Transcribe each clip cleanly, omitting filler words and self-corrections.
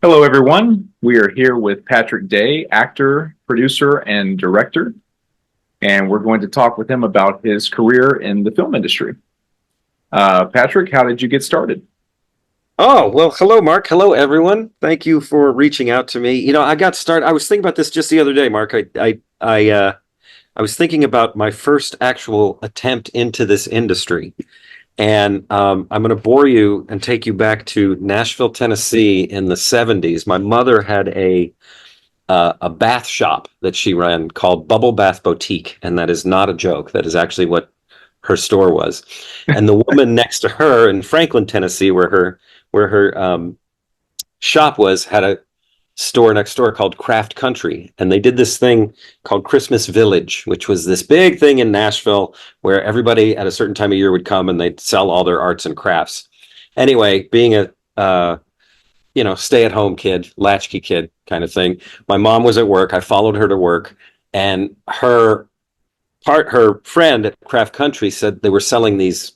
Hello, everyone. We are here with Patrick Day, actor, producer, and director, and we're going to talk with him about his career in the film industry. Patrick, how did you get started? Oh, well, hello, Mark. Hello, everyone. Thank you for reaching out to me. I got started. I was thinking about this just the other day, Mark. I was thinking about my first actual attempt into this industry, and I'm going to bore you and take you back to Nashville, Tennessee, in the '70s. My mother had a bath shop that she ran called Bubble Bath Boutique, and that is not a joke. That is actually what her store was. And the woman next to her in Franklin, Tennessee, where her shop was, had a store next door called Craft Country, and they did this thing called Christmas Village, which was this big thing in Nashville where everybody at a certain time of year would come and they'd sell all their arts and crafts. Anyway, being a stay at home kid, latchkey kid kind of thing, my mom was at work. I followed her to work, and her friend at Craft Country said they were selling these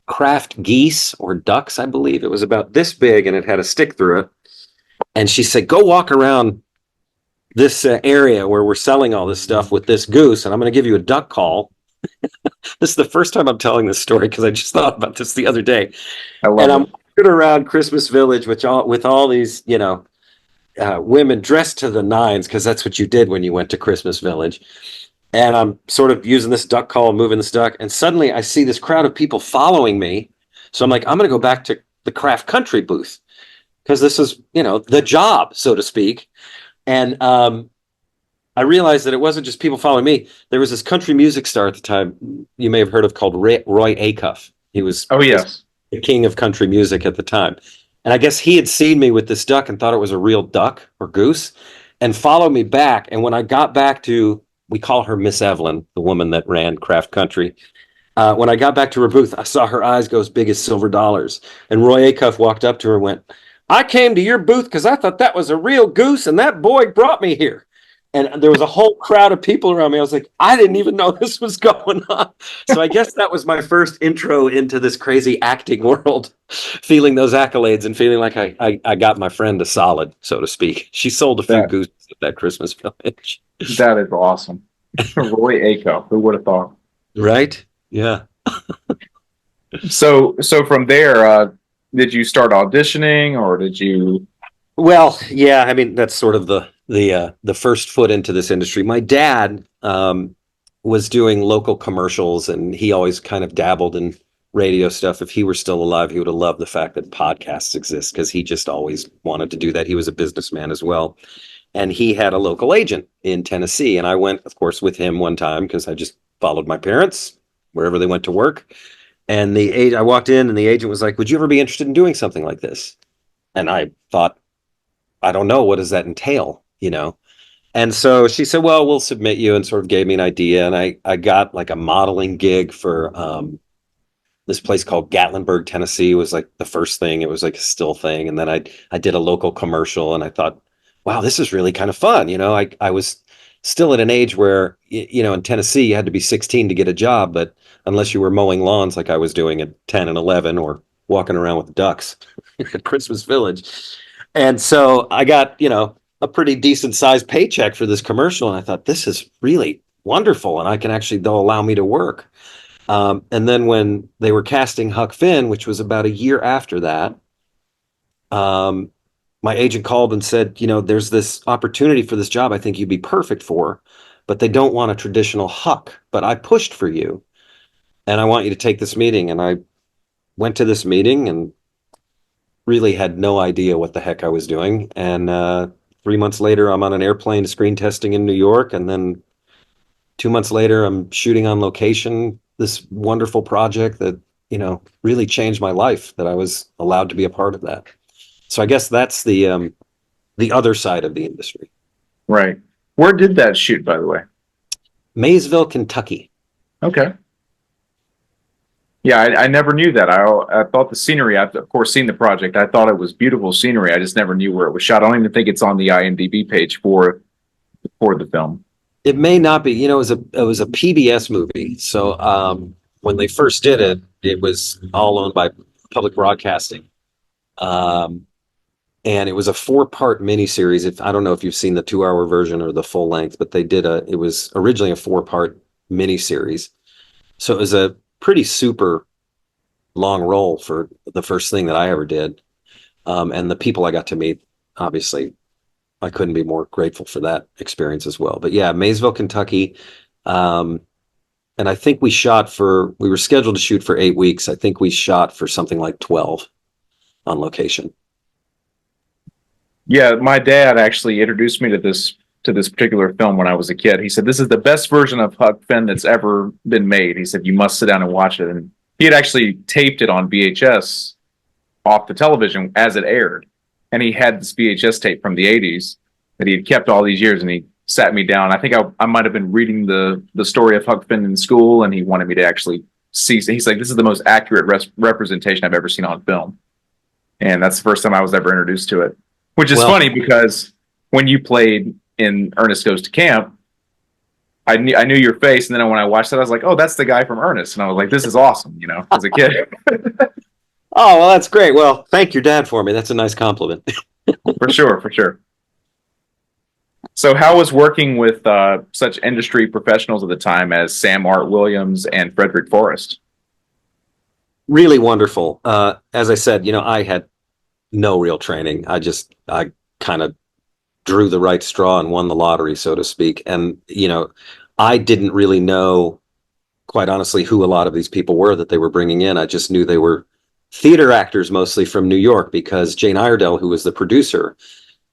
craft geese or ducks, I believe. It was about this big and it had a stick through it. And she said, "Go walk around this area where we're selling all this stuff with this goose, and I'm going to give you a duck call." This is the first time I'm telling this story because I just thought about this the other day. I And love I'm it. walking around Christmas Village with all these, women dressed to the nines, because that's what you did when you went to Christmas Village. And I'm sort of using this duck call, moving this duck, and suddenly I see this crowd of people following me. So I'm like, I'm going to go back to the Craft Country booth because this is, the job, so to speak. And I realized that it wasn't just people following me. There was this country music star at the time you may have heard of called Roy Acuff. He was Oh, yes. the king of country music at the time. And I guess he had seen me with this duck and thought it was a real duck or goose and followed me back. And when I got back to, we call her Miss Evelyn, the woman that ran Craft Country. When I got back to her booth, I saw her eyes go as big as silver dollars. And Roy Acuff walked up to her and went, "I came to your booth because I thought that was a real goose, and that boy brought me here." And there was a whole crowd of people around me. I was like, I didn't even know this was going on. So I guess that was my first intro into this crazy acting world, feeling those accolades and feeling like I got my friend a solid, so to speak. She sold a few That gooses at that Christmas village. that is awesome. Roy Acuff, who would have thought? Right? Yeah. So from there, did you start auditioning, or did you? Well, yeah, I mean that's sort of the first foot into this industry. My dad was doing local commercials, and he always kind of dabbled in radio stuff. If he were still alive, he would have loved the fact that podcasts exist because he just always wanted to do that. He was a businessman as well, and he had a local agent in Tennessee, and I went, of course, with him one time because I just followed my parents wherever they went to work. And I walked in, and the agent was like, "Would you ever be interested in doing something like this?" And I thought, I don't know, what does that entail, And so she said, "Well, we'll submit you," and sort of gave me an idea. And I got like a modeling gig for this place called Gatlinburg, Tennessee. Was like the first thing. It was like a still thing. And then I did a local commercial, and I thought, wow, this is really kind of fun. I was still at an age where, in Tennessee, you had to be 16 to get a job, but unless you were mowing lawns like I was doing at 10 and 11 or walking around with ducks at Christmas Village. And so I got, a pretty decent sized paycheck for this commercial. And I thought, this is really wonderful. And they'll allow me to work. And then when they were casting Huck Finn, which was about a year after that, my agent called and said, "There's this opportunity for this job I think you'd be perfect for, but they don't want a traditional Huck. But I pushed for you, and I want you to take this meeting." And I went to this meeting and really had no idea what the heck I was doing. And 3 months later, I'm on an airplane screen testing in New York. And then 2 months later, I'm shooting on location this wonderful project that, really changed my life, that I was allowed to be a part of that. So I guess that's the other side of the industry. Right. Where did that shoot, by the way? Maysville, Kentucky. Okay. Yeah, I never knew that. I thought the scenery. I've of course seen the project. I thought it was beautiful scenery. I just never knew where it was shot. I don't even think it's on the IMDb page for the film. It may not be, it was a PBS movie. So when they first did it, it was all owned by public broadcasting. Um, and it was a 4-part miniseries. If I don't know if you've seen the 2-hour version or the full length, but it was originally a 4-part miniseries. So it was a pretty super long role for the first thing that I ever did. And the people I got to meet, obviously, I couldn't be more grateful for that experience as well. But yeah, Maysville, Kentucky. And I think we were scheduled to shoot for 8 weeks. I think we shot for something like 12 on location. Yeah, my dad actually introduced me to this particular film when I was a kid. He said, "This is the best version of Huck Finn that's ever been made." He said, "You must sit down and watch it." And he had actually taped it on VHS off the television as it aired. And he had this VHS tape from the 80s that he had kept all these years, and he sat me down. I think I might have been reading the story of Huck Finn in school, and he wanted me to actually see. He's like, "This is the most accurate representation I've ever seen on film." And that's the first time I was ever introduced to it. Which is funny because when you played in Ernest Goes to Camp, I knew your face, and then when I watched it, I was like, "Oh, that's the guy from Ernest," and I was like, "This is awesome," as a kid. Oh, well, that's great. Well, thank your dad for me. That's a nice compliment. For sure, for sure. So, how was working with such industry professionals at the time as Sam Art Williams and Frederick Forrest? Really wonderful. As I said, I had no real training. I kind of drew the right straw and won the lottery, so to speak. And, I didn't really know, quite honestly, who a lot of these people were that they were bringing in. I just knew they were theater actors, mostly from New York, because Jane Iredale, who was the producer,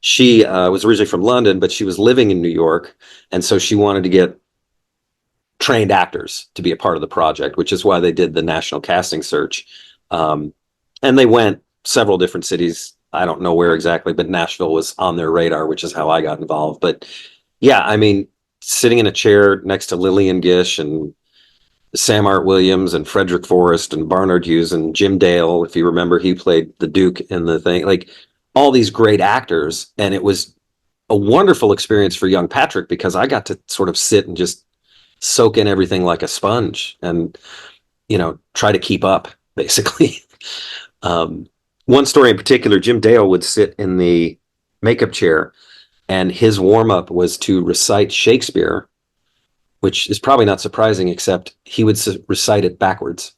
she was originally from London, but she was living in New York. And so she wanted to get trained actors to be a part of the project, which is why they did the national casting search. And they went several different cities. I don't know where exactly, but Nashville was on their radar, which is how I got involved. But yeah, I mean, sitting in a chair next to Lillian Gish and Sam Art Williams and Frederick Forrest and Barnard Hughes and Jim Dale, if you remember, he played the Duke in the thing, like all these great actors. And it was a wonderful experience for young Patrick because I got to sort of sit and just soak in everything like a sponge and, try to keep up, basically. One story in particular, Jim Dale would sit in the makeup chair and his warm-up was to recite Shakespeare, which is probably not surprising, except he would recite it backwards.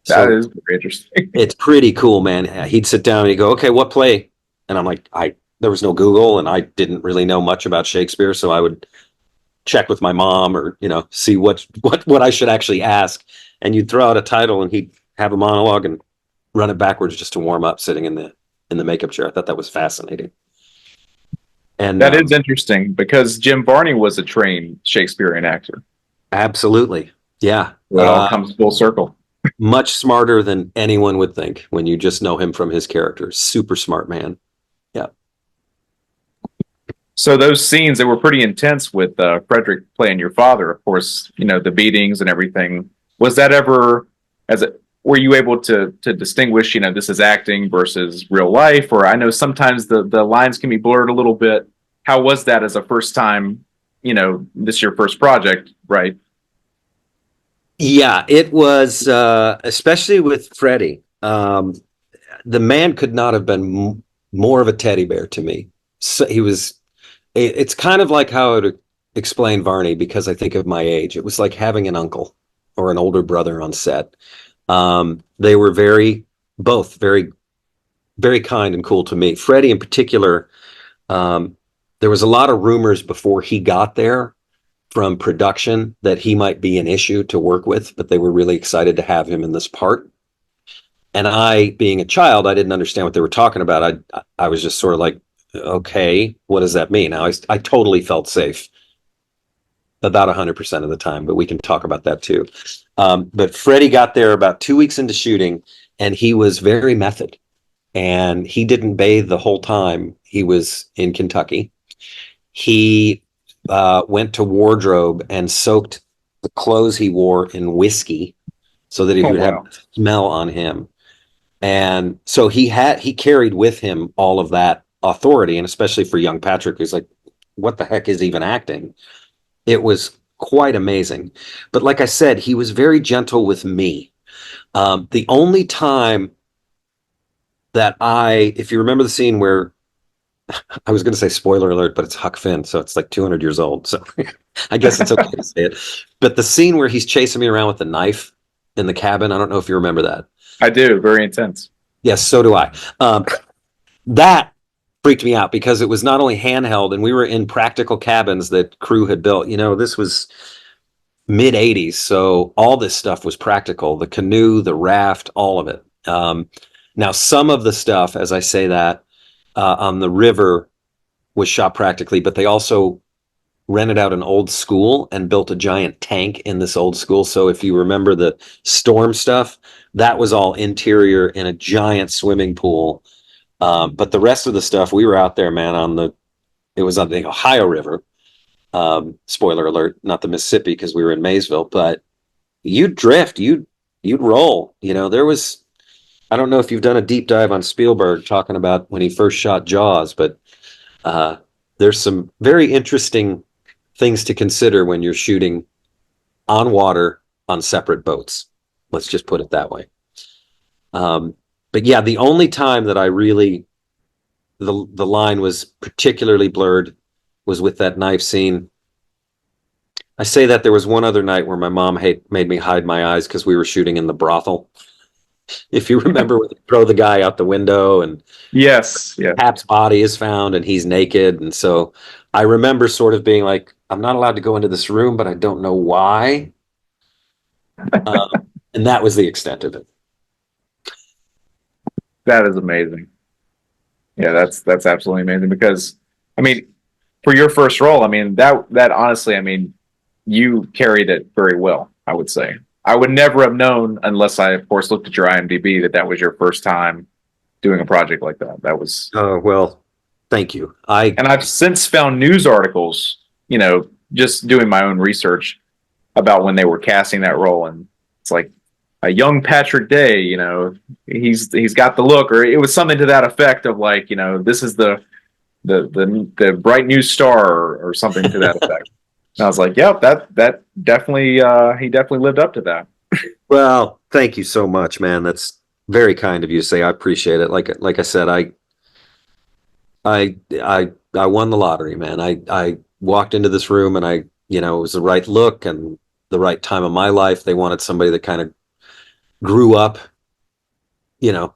That is very interesting. It's pretty cool, man. He'd sit down and he'd go, "Okay, what play?" And I'm like, there was no Google and I didn't really know much about Shakespeare. So I would check with my mom or, see what I should actually ask. And you'd throw out a title and he'd have a monologue and run it backwards just to warm up sitting in the makeup chair. I thought that was fascinating. And that is interesting because Jim Varney was a trained Shakespearean actor. Absolutely. Yeah. It all comes full circle. Much smarter than anyone would think when you just know him from his characters. Super smart man. Yeah. So those scenes, they were pretty intense with Frederick playing your father, of course, the beatings and everything. Was that ever, were you able to distinguish, this is acting versus real life? Or I know sometimes the lines can be blurred a little bit. How was that as a first time, this is your first project, right? Yeah, it was, especially with Freddie. The man could not have been more of a teddy bear to me. So it's kind of like how I would explain Varney because I think of my age. It was like having an uncle or an older brother on set. They were both very, very kind and cool to me. Freddie in particular, there was a lot of rumors before he got there from production that he might be an issue to work with, but they were really excited to have him in this part. And I, being a child, I didn't understand what they were talking about. I was just sort of like, okay, what does that mean? I totally felt safe about 100% of the time, but we can talk about that too. But Freddie got there about 2 weeks into shooting and he was very method and he didn't bathe the whole time he was in Kentucky. He went to wardrobe and soaked the clothes he wore in whiskey so that he would have smell on him. And so he carried with him all of that authority. And especially for young Patrick, who's like, what the heck is even acting? It was quite amazing. But like I said, he was very gentle with me. The only time that if you remember the scene where I was going to say spoiler alert, but it's Huck Finn, so it's like 200 years old. So I guess it's okay to say it. But the scene where he's chasing me around with the knife in the cabin, I don't know if you remember that. I do. Very intense. Yes, so do I. That freaked me out because it was not only handheld, and we were in practical cabins that crew had built. This was mid 80s, so all this stuff was practical: the canoe, the raft, all of it. Now, some of the stuff, as I say that, on the river was shot practically, but they also rented out an old school and built a giant tank in this old school. So if you remember the storm stuff, that was all interior in a giant swimming pool. But the rest of the stuff, we were out there, man, it was on the Ohio River. Spoiler alert, not the Mississippi, because we were in Maysville, but you'd drift, you'd roll. I don't know if you've done a deep dive on Spielberg talking about when he first shot Jaws, but there's some very interesting things to consider when you're shooting on water on separate boats. Let's just put it that way. But yeah, the only time that I really the line was particularly blurred was with that knife scene. I say that there was one other night where my mom made me hide my eyes because we were shooting in the brothel. If you remember, when they throw the guy out the window and Yes. Yeah. Hap's body is found and he's naked. And so I remember sort of being like, I'm not allowed to go into this room, but I don't know why. And that was the extent of it. That is amazing. Yeah, that's absolutely amazing because, I mean, for your first role, I mean, that honestly, I mean, you carried it very well, I would say. I would never have known unless I, of course, looked at your IMDb that was your first time doing a project like that. That was, Oh, well, thank you. and I've since found news articles, just doing my own research about when they were casting that role, and it's like a young Patrick Day, he's got the look, or it was something to that effect of like, this is the bright new star, or something to that effect. And I was like, yep, that definitely he definitely lived up to that. Well, thank you so much, man. That's very kind of you to say. I appreciate it. Like I said, I won the lottery, man. I walked into this room and it was the right look and the right time of my life. They wanted somebody that kind of grew up,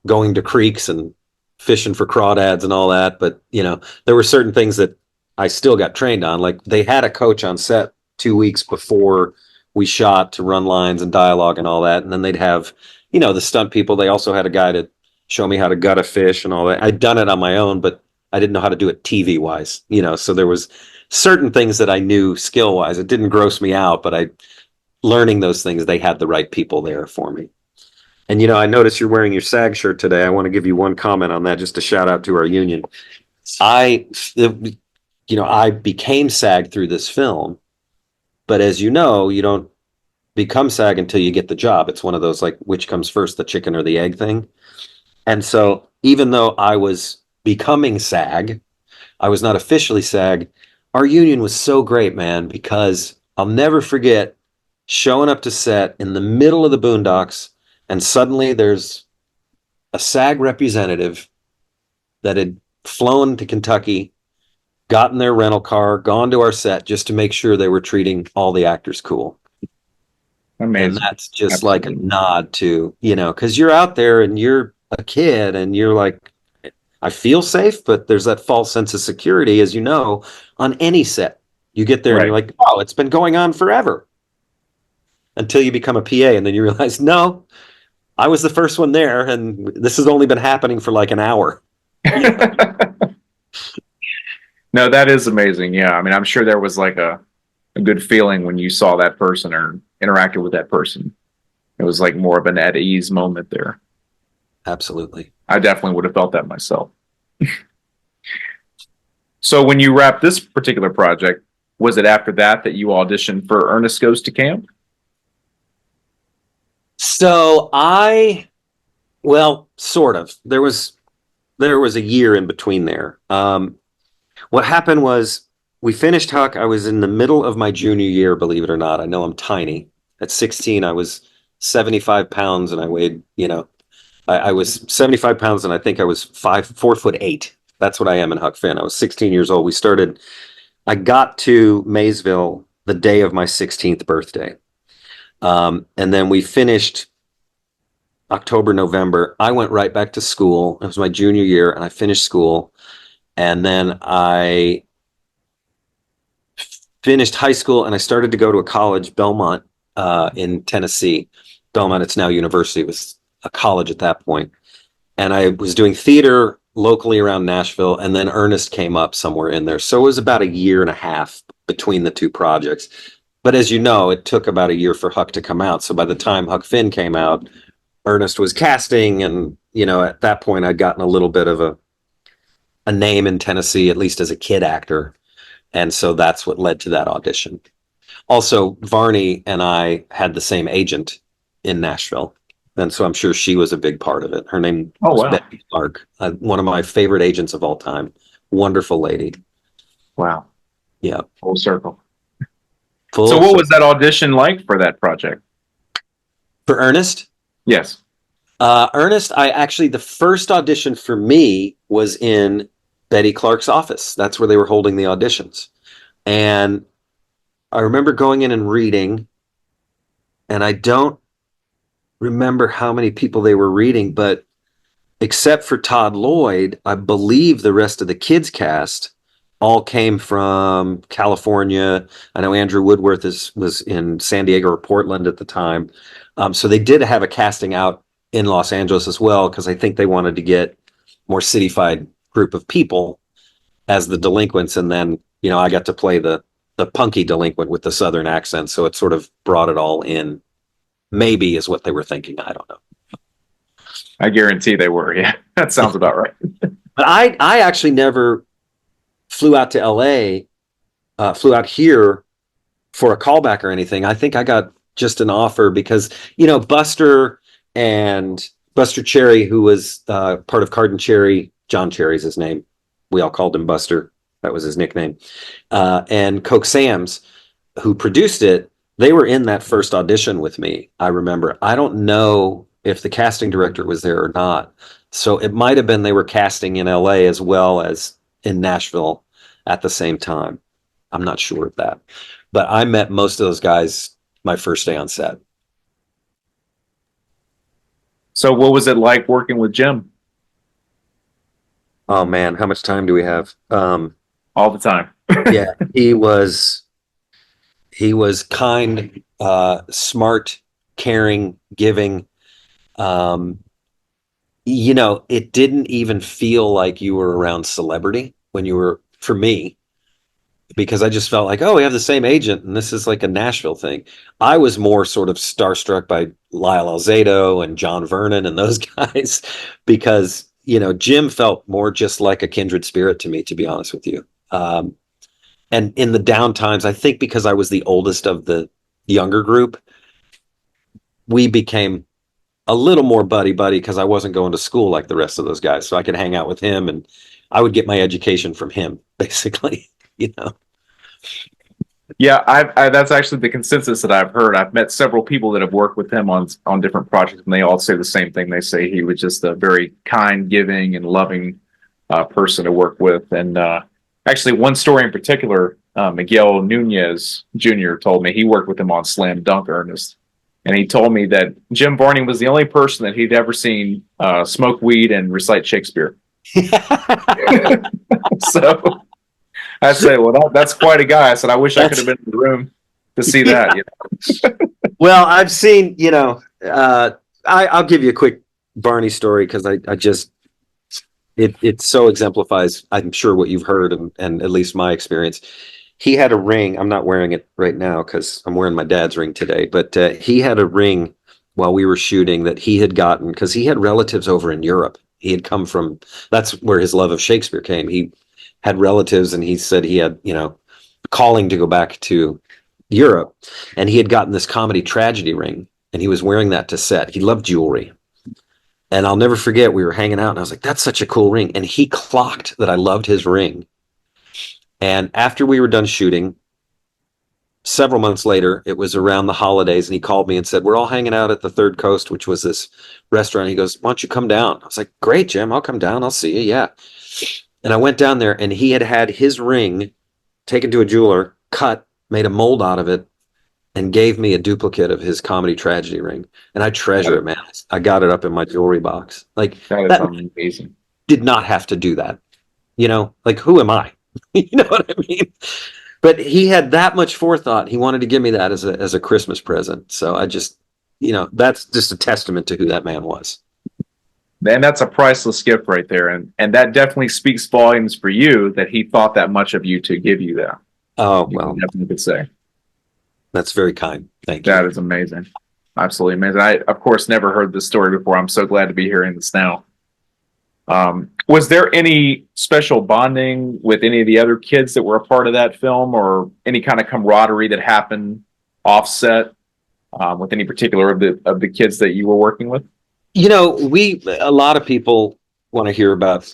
going to creeks and fishing for crawdads and all that. But, there were certain things that I still got trained on. Like they had a coach on set 2 weeks before we shot to run lines and dialogue and all that. And then they'd have, the stunt people. They also had a guy to show me how to gut a fish and all that. I'd done it on my own, but I didn't know how to do it TV wise, so there was certain things that I knew skill wise. It didn't gross me out, but learning those things, they had the right people there for me. And, I noticed you're wearing your SAG shirt today. I want to give you one comment on that, just a shout out to our union. I became SAG through this film, but as you know, you don't become SAG until you get the job. It's one of those like, which comes first, the chicken or the egg thing. And so even though I was becoming SAG, I was not officially SAG. Our union was so great, man, because I'll never forget showing up to set in the middle of the boondocks, and suddenly there's a SAG representative that had flown to Kentucky, gotten their rental car, gone to our set just to make sure they were treating all the actors cool. Amazing. And that's just Absolutely. like a nod to, because you're out there and you're a kid and you're like, I feel safe, but there's that false sense of security, as you know, on any set. You get there and you're like, oh, it's been going on forever. Until you become a PA and then you realize, no, I was the first one there and this has only been happening for like an hour. No, that is amazing. Yeah. I mean, I'm sure there was like a good feeling when you saw that person or interacted with that person. It was like more of an at ease moment there. Absolutely. I definitely would have felt that myself. So when you wrapped this particular project, was it after that you auditioned for Ernest Goes to Camp? So well, sort of. There was a year in between there. What happened was we finished Huck. I was in the middle of my junior year, believe it or not. I know I'm tiny. At 16, I was 75 pounds and I weighed, I was 75 pounds and I think I was 4'8". That's what I am in Huck Finn. I was 16 years old. I got to Maysville the day of my 16th birthday. And then we finished October, November. I went right back to school. It was my junior year and I finished school. And then I finished high school and I started to go to a college, Belmont, in Tennessee. Belmont, it's now university. It was a college at that point. And I was doing theater locally around Nashville, and then Ernest came up somewhere in there. So it was about a year and a half between the two projects. But as you know, it took about a year for Huck to come out. So by the time Huck Finn came out, Ernest was casting, and at that point I'd gotten a little bit of a name in Tennessee, at least as a kid actor. And so that's what led to that audition. Also, Varney and I had the same agent in Nashville. And so I'm sure she was a big part of it. Her name was Becky Clark, one of my favorite agents of all time. Wonderful lady. Wow. Yeah. Full circle. Full so what circle. was that audition like for that project? For Ernest? Yes. Ernest, the first audition for me was in Betty Clark's office. That's where they were holding the auditions. And I remember going in and reading, and I don't remember how many people they were reading, but except for Todd Lloyd, I believe the rest of the kids cast all came from California. I know Andrew Woodworth was in San Diego or Portland at the time. So they did have a casting out in Los Angeles as well, because I think they wanted to get more city-fied group of people as the delinquents. And then, I got to play the punky delinquent with the Southern accent. So it sort of brought it all in. Maybe is what they were thinking. I don't know. I guarantee they were. Yeah, that sounds about right. But I actually never flew out to LA, flew out here for a callback or anything. I think I got just an offer because, Buster Cherry, who was part of Card and Cherry, John Cherry's his name. We all called him Buster. That was his nickname. And Coke Sam's, who produced it, they were in that first audition with me. I remember. I don't know if the casting director was there or not. So it might have been they were casting in LA as well as in Nashville at the same time. I'm not sure of that. But I met most of those guys my first day on set. So what was it like working with Jim? Oh man, how much time do we have? All the time. Yeah, he was kind, smart, caring, giving. It didn't even feel like you were around celebrity when you were, for me, because I just felt like, oh, we have the same agent and this is like a Nashville thing. I was more sort of starstruck by Lyle Alzado and John Vernon and those guys because, Jim felt more just like a kindred spirit to me, to be honest with you. And in the down times, I think because I was the oldest of the younger group, we became a little more buddy because I wasn't going to school like the rest of those guys. So I could hang out with him and I would get my education from him, basically, Yeah, that's actually the consensus that I've heard. I've met several people that have worked with him on different projects, and they all say the same thing. They say he was just a very kind, giving, and loving person to work with. And actually, one story in particular, Miguel Nunez Jr. told me he worked with him on Slam Dunk Ernest. And he told me that Jim Varney was the only person that he'd ever seen smoke weed and recite Shakespeare. So I said, well, that's quite a guy. I said, I wish I could have been in the room to see that. Well, I've seen, I'll give you a quick Varney story because I just, it so exemplifies, I'm sure, what you've heard and at least my experience. He had a ring. I'm not wearing it right now because I'm wearing my dad's ring today, but he had a ring while we were shooting that he had gotten because he had relatives over in Europe. He had come from, that's where his love of Shakespeare came. He had relatives and he said he had, calling to go back to Europe. And he had gotten this comedy tragedy ring and he was wearing that to set. He loved jewelry. And I'll never forget, we were hanging out and I was like, that's such a cool ring. And he clocked that I loved his ring. And after we were done shooting, several months later, it was around the holidays, and he called me and said, "We're all hanging out at the Third Coast," which was this restaurant. He goes, "Why don't you come down?" I was like, "Great, Jim, I'll come down. I'll see you." Yeah. And I went down there, and he had his ring taken to a jeweler, cut, made a mold out of it, and gave me a duplicate of his comedy tragedy ring. And I treasure it, man. I got it up in my jewelry box. Like, That is that amazing. did not have to do that. Like, who am I? You know what I mean? But he had that much forethought. He wanted to give me that as a Christmas present. So I just, that's just a testament to who that man was. And that's a priceless gift right there. And that definitely speaks volumes for you that he thought that much of you to give you that. Oh, You well, definitely could say. that's very kind. Thank you. That is amazing. Absolutely amazing. I, of course, never heard this story before. I'm so glad to be hearing this now. Was there any special bonding with any of the other kids that were a part of that film, or any kind of camaraderie that happened offset with any particular of the kids that you were working with? A lot of people want to hear about,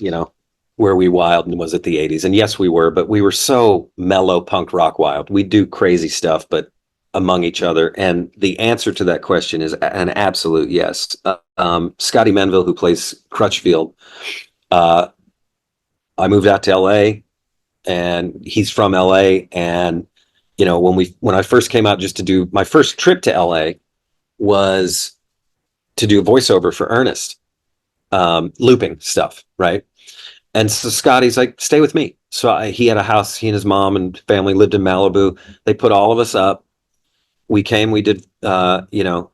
where we wild and was it the 80s? And yes, we were, but we were so mellow punk rock wild. We do crazy stuff, but among each other. And the answer to that question is an absolute yes. Scotty Menville, who plays Crutchfield, uh, I moved out to LA, and he's from LA. And, when I first came out, just to do my first trip to LA was to do a voiceover for Ernest, looping stuff, right? And so Scotty's like, "Stay with me." So he had a house. He and his mom and family lived in Malibu. They put all of us up. We came. We did, the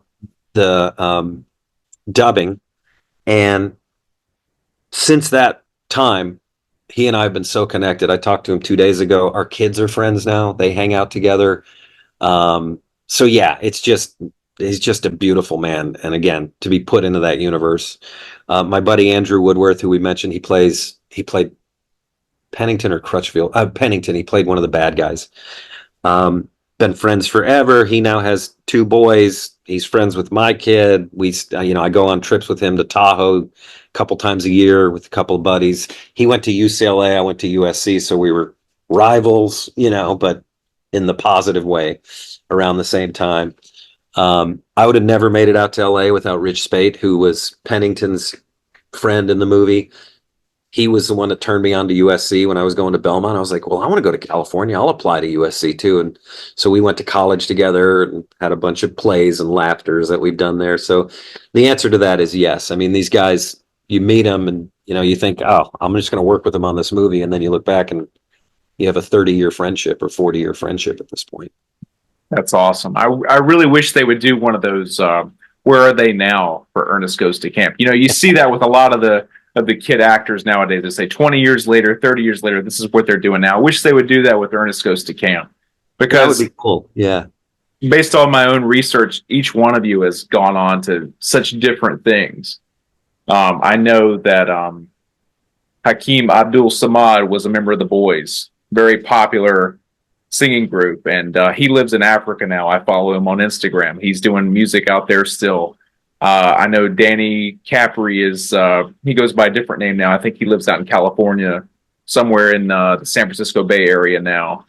dubbing, and since that time, he and I have been so connected. I talked to him 2 days ago. Our kids are friends now. They hang out together. So yeah, he's just a beautiful man. And again, to be put into that universe. My buddy Andrew Woodworth, who we mentioned, he played Pennington or Crutchfield. Pennington. He played one of the bad guys. Been friends forever. He now has 2 boys. He's friends with my kid. I go on trips with him to Tahoe a couple times a year with a couple of buddies. He went to UCLA. I went to USC. So we were rivals, but in the positive way around the same time. I would have never made it out to LA without Rich Spate, who was Pennington's friend in the movie. He was the one that turned me on to USC when I was going to Belmont. I was like, well, I want to go to California. I'll apply to USC too. And so we went to college together and had a bunch of plays and laughters that we've done there. So the answer to that is yes. I mean, these guys, you meet them and, you think, oh, I'm just going to work with them on this movie. And then you look back and you have a 30-year friendship or 40-year friendship at this point. That's awesome. I really wish they would do one of those. Where are they now for Ernest Goes to Camp? You see that with a lot of the kid actors nowadays. They say 20 years later, 30 years later, this is what they're doing now. I wish they would do that with Ernest Goes to Camp, because that would be cool. Yeah. Based on my own research, each one of you has gone on to such different things. I know that Hakeem Abdul Samad was a member of the Boys, very popular singing group, and he lives in Africa now. I follow him on Instagram. He's doing music out there still. I know Danny Capri he goes by a different name now. I think he lives out in California, somewhere in the San Francisco Bay Area now.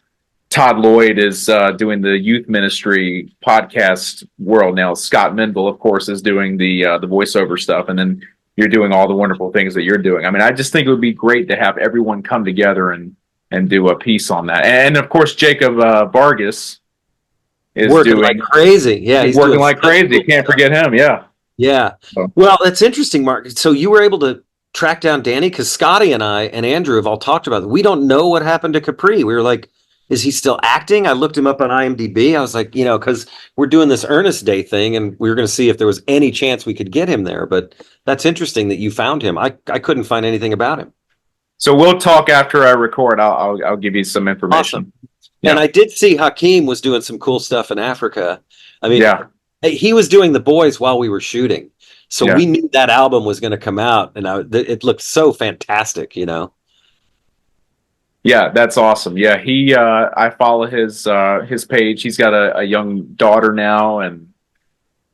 Todd Lloyd is doing the youth ministry podcast world now. Scott Menville, of course, is doing the voiceover stuff, and then you're doing all the wonderful things that you're doing. I mean, I just think it would be great to have everyone come together and do a piece on that. And of course, Jacob Vargas is working like crazy. Yeah, he's working like crazy. Can't forget him. Yeah. Yeah. Well, that's interesting, Mark. So you were able to track down Danny, because Scotty and I and Andrew have all talked about it. We don't know what happened to Capri. We were like, is he still acting? I looked him up on IMDb. I was like, because we're doing this Ernest Day thing, and we were going to see if there was any chance we could get him there. But that's interesting that you found him. I couldn't find anything about him. So we'll talk after I record. I'll give you some information. Awesome. Yeah. And I did see Hakeem was doing some cool stuff in Africa. I mean, yeah. He was doing The Boys while we were shooting. So we knew that album was going to come out, and it looked so fantastic, Yeah, that's awesome. Yeah, I follow his page. He's got a young daughter now, and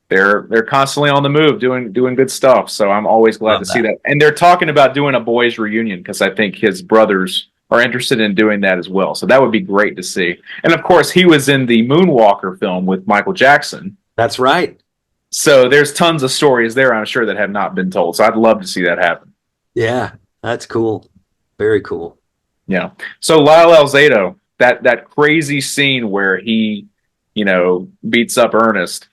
they're constantly on the move, doing good stuff. So I'm always glad to see that. And they're talking about doing a boys reunion, because I think his brothers are interested in doing that as well. So that would be great to see. And of course, he was in the Moonwalker film with Michael Jackson. That's right. So there's tons of stories there, I'm sure, that have not been told. So I'd love to see that happen. Yeah, that's cool. Very cool. Yeah. So Lyle Alzado, that crazy scene where he, beats up Ernest.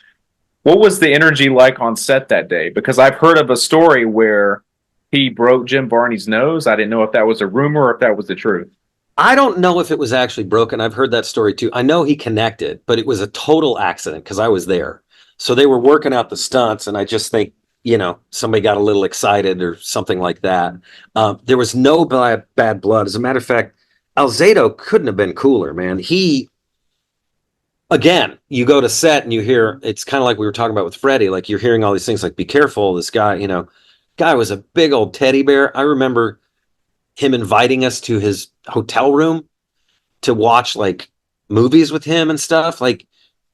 What was the energy like on set that day? Because I've heard of a story where he broke Jim Varney's nose. I didn't know if that was a rumor or if that was the truth. I don't know if it was actually broken. I've heard that story too. I know he connected, but it was a total accident because I was there. So they were working out the stunts, and I just think, somebody got a little excited or something like that. There was no bad blood. As a matter of fact, Alzado couldn't have been cooler, man. Again, you go to set and you hear, it's kind of like we were talking about with Freddie, like you're hearing all these things like, be careful, this guy was a big old teddy bear. I remember him inviting us to his hotel room to watch like movies with him and stuff. Like,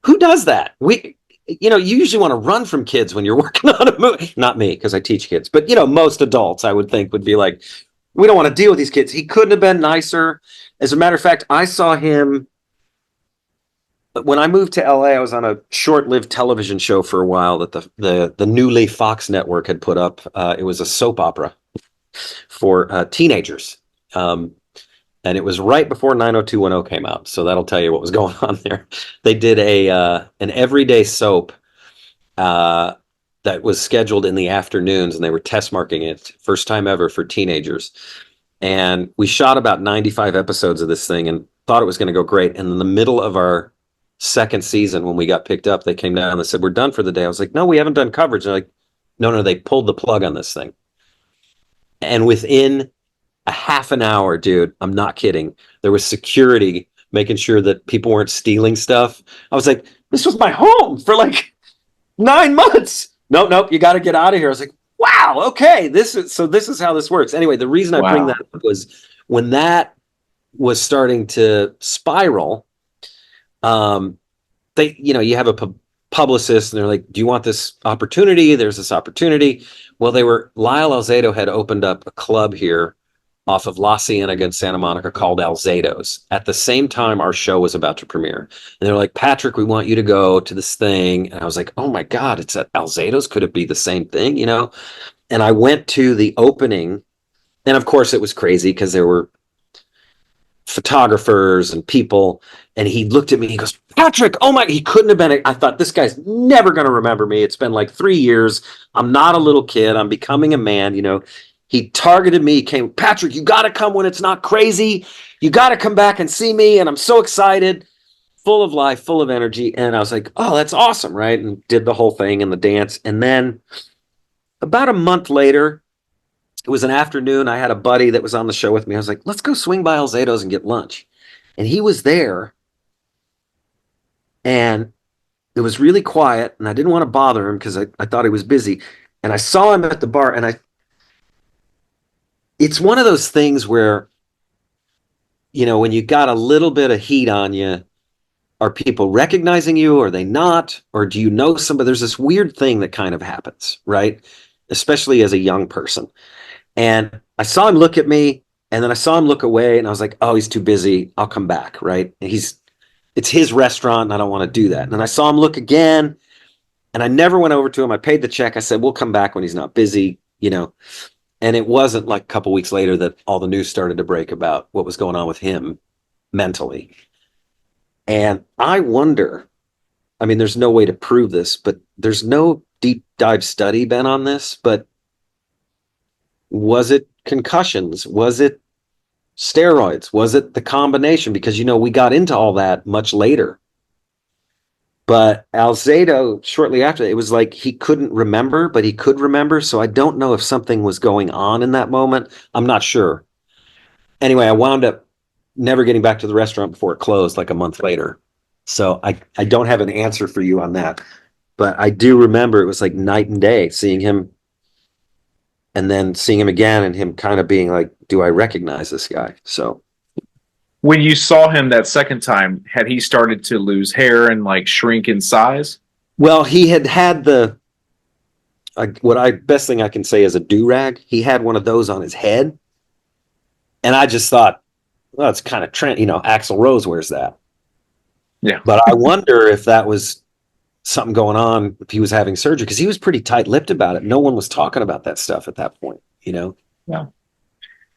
who does that? You usually want to run from kids when you're working on a movie. Not me, because I teach kids, but most adults I would think would be like, we don't want to deal with these kids. He couldn't have been nicer. As a matter of fact, I saw him when I moved to LA. I was on a short-lived television show for a while that the newly Fox network had put up. It was a soap opera for teenagers. And it was right before 90210 came out. So that'll tell you what was going on there. They did an everyday soap that was scheduled in the afternoons, and they were test marking it first time ever for teenagers. And we shot about 95 episodes of this thing and thought it was going to go great. And in the middle of our second season, when we got picked up, they came down and they said, we're done for the day. I was like, no, we haven't done coverage. They're like, no, they pulled the plug on this thing. And within a half an hour, dude, I'm not kidding, there was security making sure that people weren't stealing stuff. I was like, this was my home for like 9 months. Nope, you got to get out of here. I was like, wow, okay, this is how this works. Anyway, the reason I bring that up was when that was starting to spiral, you have a publicist and they're like, do you want this opportunity? There's this opportunity. Well, Lyle Alzado had opened up a club here off of La Cienega in Santa Monica called Alzado's at the same time our show was about to premiere. And they're like, Patrick, we want you to go to this thing. And I was like, oh my God, it's at Alzado's. Could it be the same thing? And I went to the opening, and of course it was crazy because there were photographers and people, and he looked at me, he goes, Patrick, oh my, he couldn't have been, I thought, this guy's never going to remember me. It's been like 3 years. I'm not a little kid. I'm becoming a man, He targeted me. He came, Patrick, you got to come when it's not crazy. You got to come back and see me. And I'm so excited, full of life, full of energy. And I was like, oh, that's awesome, right? And did the whole thing and the dance. And then about a month later, it was an afternoon. I had a buddy that was on the show with me. I was like, let's go swing by Alzado's and get lunch. And he was there. And it was really quiet. And I didn't want to bother him because I thought he was busy. And I saw him at the bar, and it's one of those things where, when you got a little bit of heat on you, are people recognizing you? Are they not? Or do you know somebody? There's this weird thing that kind of happens, right? Especially as a young person. And I saw him look at me, and then I saw him look away, and I was like, oh, he's too busy. I'll come back, right? It's his restaurant, and I don't want to do that. And then I saw him look again, and I never went over to him. I paid the check. I said, we'll come back when he's not busy, And it wasn't like a couple weeks later that all the news started to break about what was going on with him mentally. And I wonder, I mean, there's no way to prove this, but there's no deep dive study been on this, but was it concussions? Was it steroids? Was it the combination? Because, we got into all that much later. But Alzado, shortly after, it was like he couldn't remember, but he could remember. So I don't know if something was going on in that moment. I'm not sure. Anyway, I wound up never getting back to the restaurant before it closed like a month later. So I don't have an answer for you on that. But I do remember it was like night and day seeing him and then seeing him again and him kind of being like, do I recognize this guy? So. When you saw him that second time, had he started to lose hair and like shrink in size? Well, he had the best thing I can say is a do-rag. He had one of those on his head. And I just thought, well, it's kind of trend, Axl Rose wears that. Yeah. But I wonder if that was something going on if he was having surgery, because he was pretty tight-lipped about it. No one was talking about that stuff at that point. Yeah.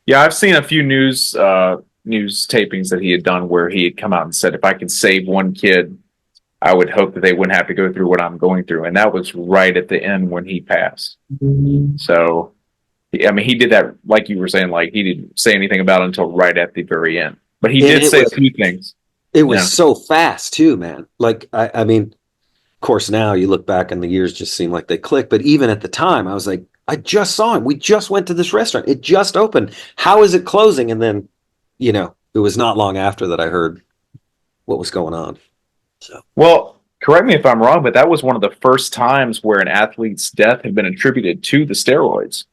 Yeah, I've seen a few news tapings that he had done where he had come out and said, if I could save one kid, I would hope that they wouldn't have to go through what I'm going through. And that was right at the end when he passed. So, I mean, he did that, like you were saying, like he didn't say anything about it until right at the very end. But he And did say a few things. it was Yeah. so fast too, man. Like, I mean, of course, now you look back and the years just seem like they click. But even at the time, I was like, I just saw him. We just went to this restaurant. It just opened. How is it closing? And then, it was not long after that I heard what was going on. So, Well, correct me if I'm wrong, but that was one of the first times where an athlete's death had been attributed to the steroids,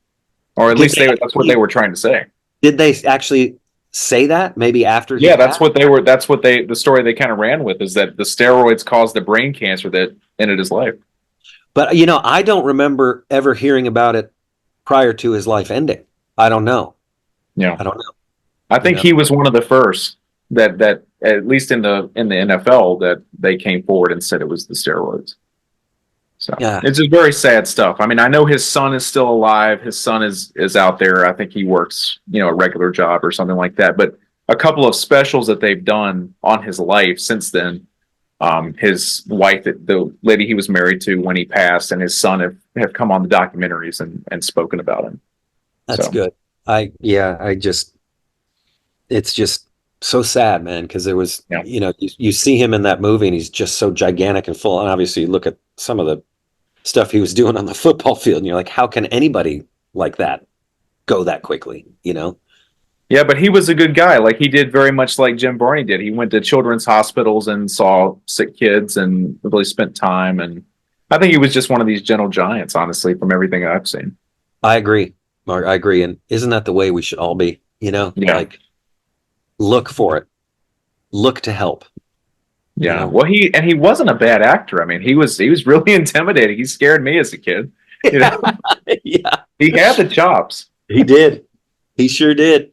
or at least that's what they were trying to say. did they actually say that? Maybe after he Yeah, passed? the story they kind of ran with, is that the steroids caused the brain cancer that ended his life. But I don't remember ever hearing about it prior to his life ending. I don't know. Yeah. I don't know. I think he was one of the first that at least in the NFL that they came forward and said it was the steroids. So Yeah. it's just very sad stuff. I mean, I know his son is still alive. His son is out there. I think he works, a regular job or something like that. But a couple of specials that they've done on his life since then, his wife, the lady he was married to when he passed, and his son have come on the documentaries and spoken about him. That's So, good. It's just so sad, man, because there was, yeah. you see him in that movie and he's just so gigantic and full. And obviously you look at some of the stuff he was doing on the football field and you're like, how can anybody like that go that quickly? Yeah, but he was a good guy. Like, he did very much like Jim Varney did. He went to children's hospitals and saw sick kids and really spent time. And I think he was just one of these gentle giants, honestly, from everything I've seen. I agree, Mark. I agree. And isn't that the way we should all be? Yeah. Like, look for it, look to help. Yeah. Well, he wasn't a bad actor. I mean, he was really intimidating. He scared me as a kid. Yeah. He had the chops. He did. He sure did.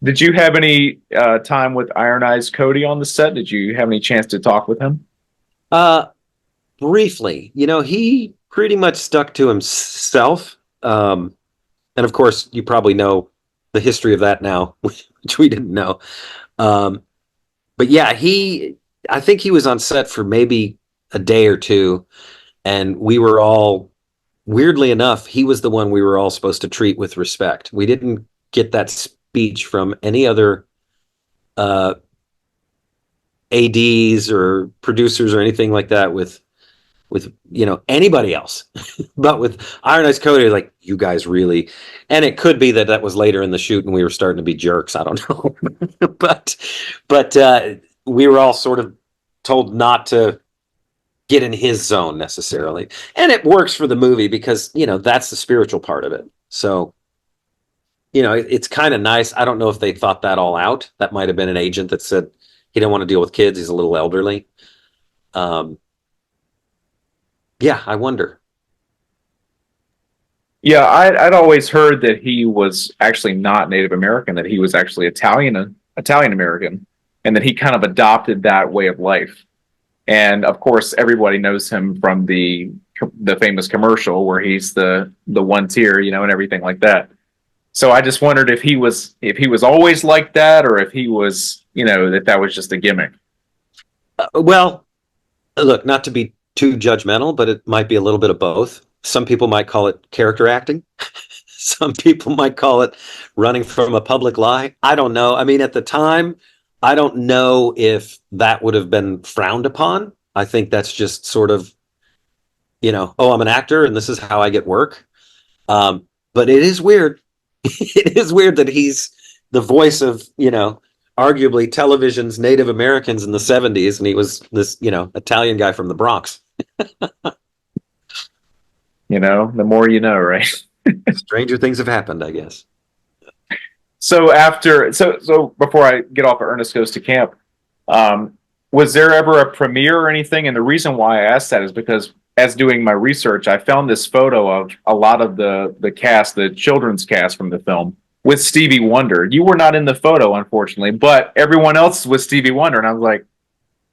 Did you have any time with Iron Eyes Cody on the set? Did you have any chance to talk with him? Briefly, he pretty much stuck to himself. And of course, you probably know the history of that now, which we didn't know. But yeah, I think he was on set for maybe a day or two, and we were all, weirdly enough, he was the one we were all supposed to treat with respect. We didn't get that speech from any other ADs or producers or anything like that with anybody else. But with Iron Eyes Cody, like, you guys really, and it could be that was later in the shoot and we were starting to be jerks, I don't know. but we were all sort of told not to get in his zone necessarily, and it works for the movie because that's the spiritual part of it. So it's kind of nice. I don't know if they thought that all out. That might have been an agent that said he didn't want to deal with kids, he's a little elderly. Yeah, I wonder. Yeah, I'd always heard that he was actually not Native American, that he was actually Italian American, and that he kind of adopted that way of life. And of course, everybody knows him from the famous commercial where he's the one tier, and everything like that. So I just wondered if he was always like that, or if he was, that was just a gimmick. Well, look, not to be too judgmental, but it might be a little bit of both. Some people might call it character acting. Some people might call it running from a public lie. I don't know. I mean, at the time, I don't know if that would have been frowned upon. I think that's just sort of, oh, I'm an actor and this is how I get work. But it is weird. It is weird that he's the voice of, arguably television's Native Americans in the 70s, and he was this, Italian guy from the Bronx. The more you know, right? Stranger things have happened, I guess. So before I get off of Ernest Goes to Camp, was there ever a premiere or anything? And the reason why I asked that is because as doing my research, I found this photo of a lot of the cast, the children's cast from the film. with Stevie Wonder. You were not in the photo, unfortunately, but everyone else was Stevie Wonder. And I was like,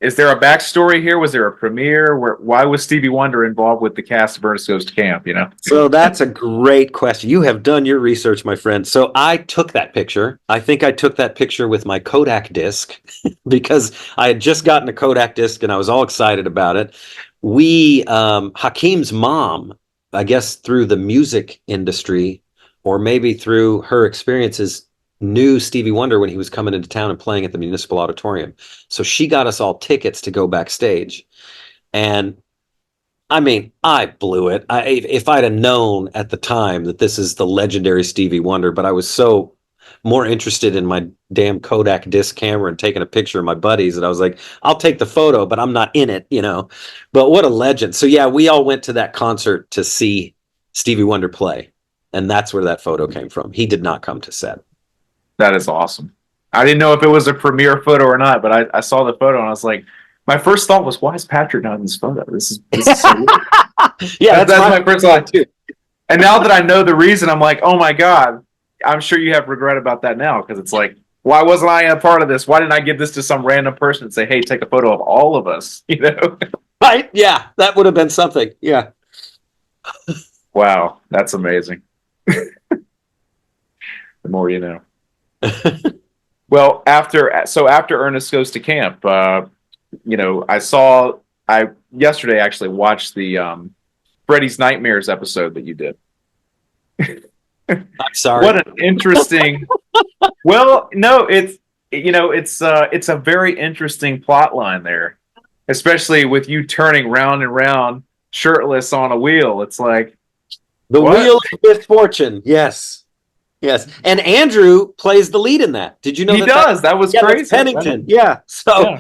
is there a backstory here? Was there a premiere? Why was Stevie Wonder involved with the cast of Ernest Goes to Camp? So that's a great question. You have done your research, my friend. So I took that picture. I think I took that picture with my Kodak disc because I had just gotten a Kodak disc and I was all excited about it. Hakeem's mom, I guess through the music industry or maybe through her experiences, knew Stevie Wonder when he was coming into town and playing at the Municipal Auditorium. So she got us all tickets to go backstage. And I mean, I blew it. If I'd have known at the time that this is the legendary Stevie Wonder, but I was so more interested in my damn Kodak disc camera and taking a picture of my buddies that I was like, I'll take the photo, but I'm not in it, But what a legend. So yeah, we all went to that concert to see Stevie Wonder play. And that's where that photo came from. He did not come to set. That is awesome. I didn't know if it was a premiere photo or not, but I saw the photo and I was like, my first thought was, why is Patrick not in this photo? This is so weird. Yeah, that's my first thought too. And now that I know the reason, I'm like, oh my God, I'm sure you have regret about that now, because it's like, why wasn't I a part of this? Why didn't I give this to some random person and say, hey, take a photo of all of us? Right? Yeah, that would have been something. Yeah. Wow, that's amazing. The more you know. Well, after Ernest Goes to Camp, I yesterday actually watched the Freddy's Nightmares episode that you did. I'm sorry. What an interesting. Well, no, it's a very interesting plot line there, especially with you turning round and round shirtless on a wheel. It's like the wheel of misfortune. Yes. Yes, and Andrew plays the lead in that. Did you know he does? That was crazy. Pennington. Yeah. So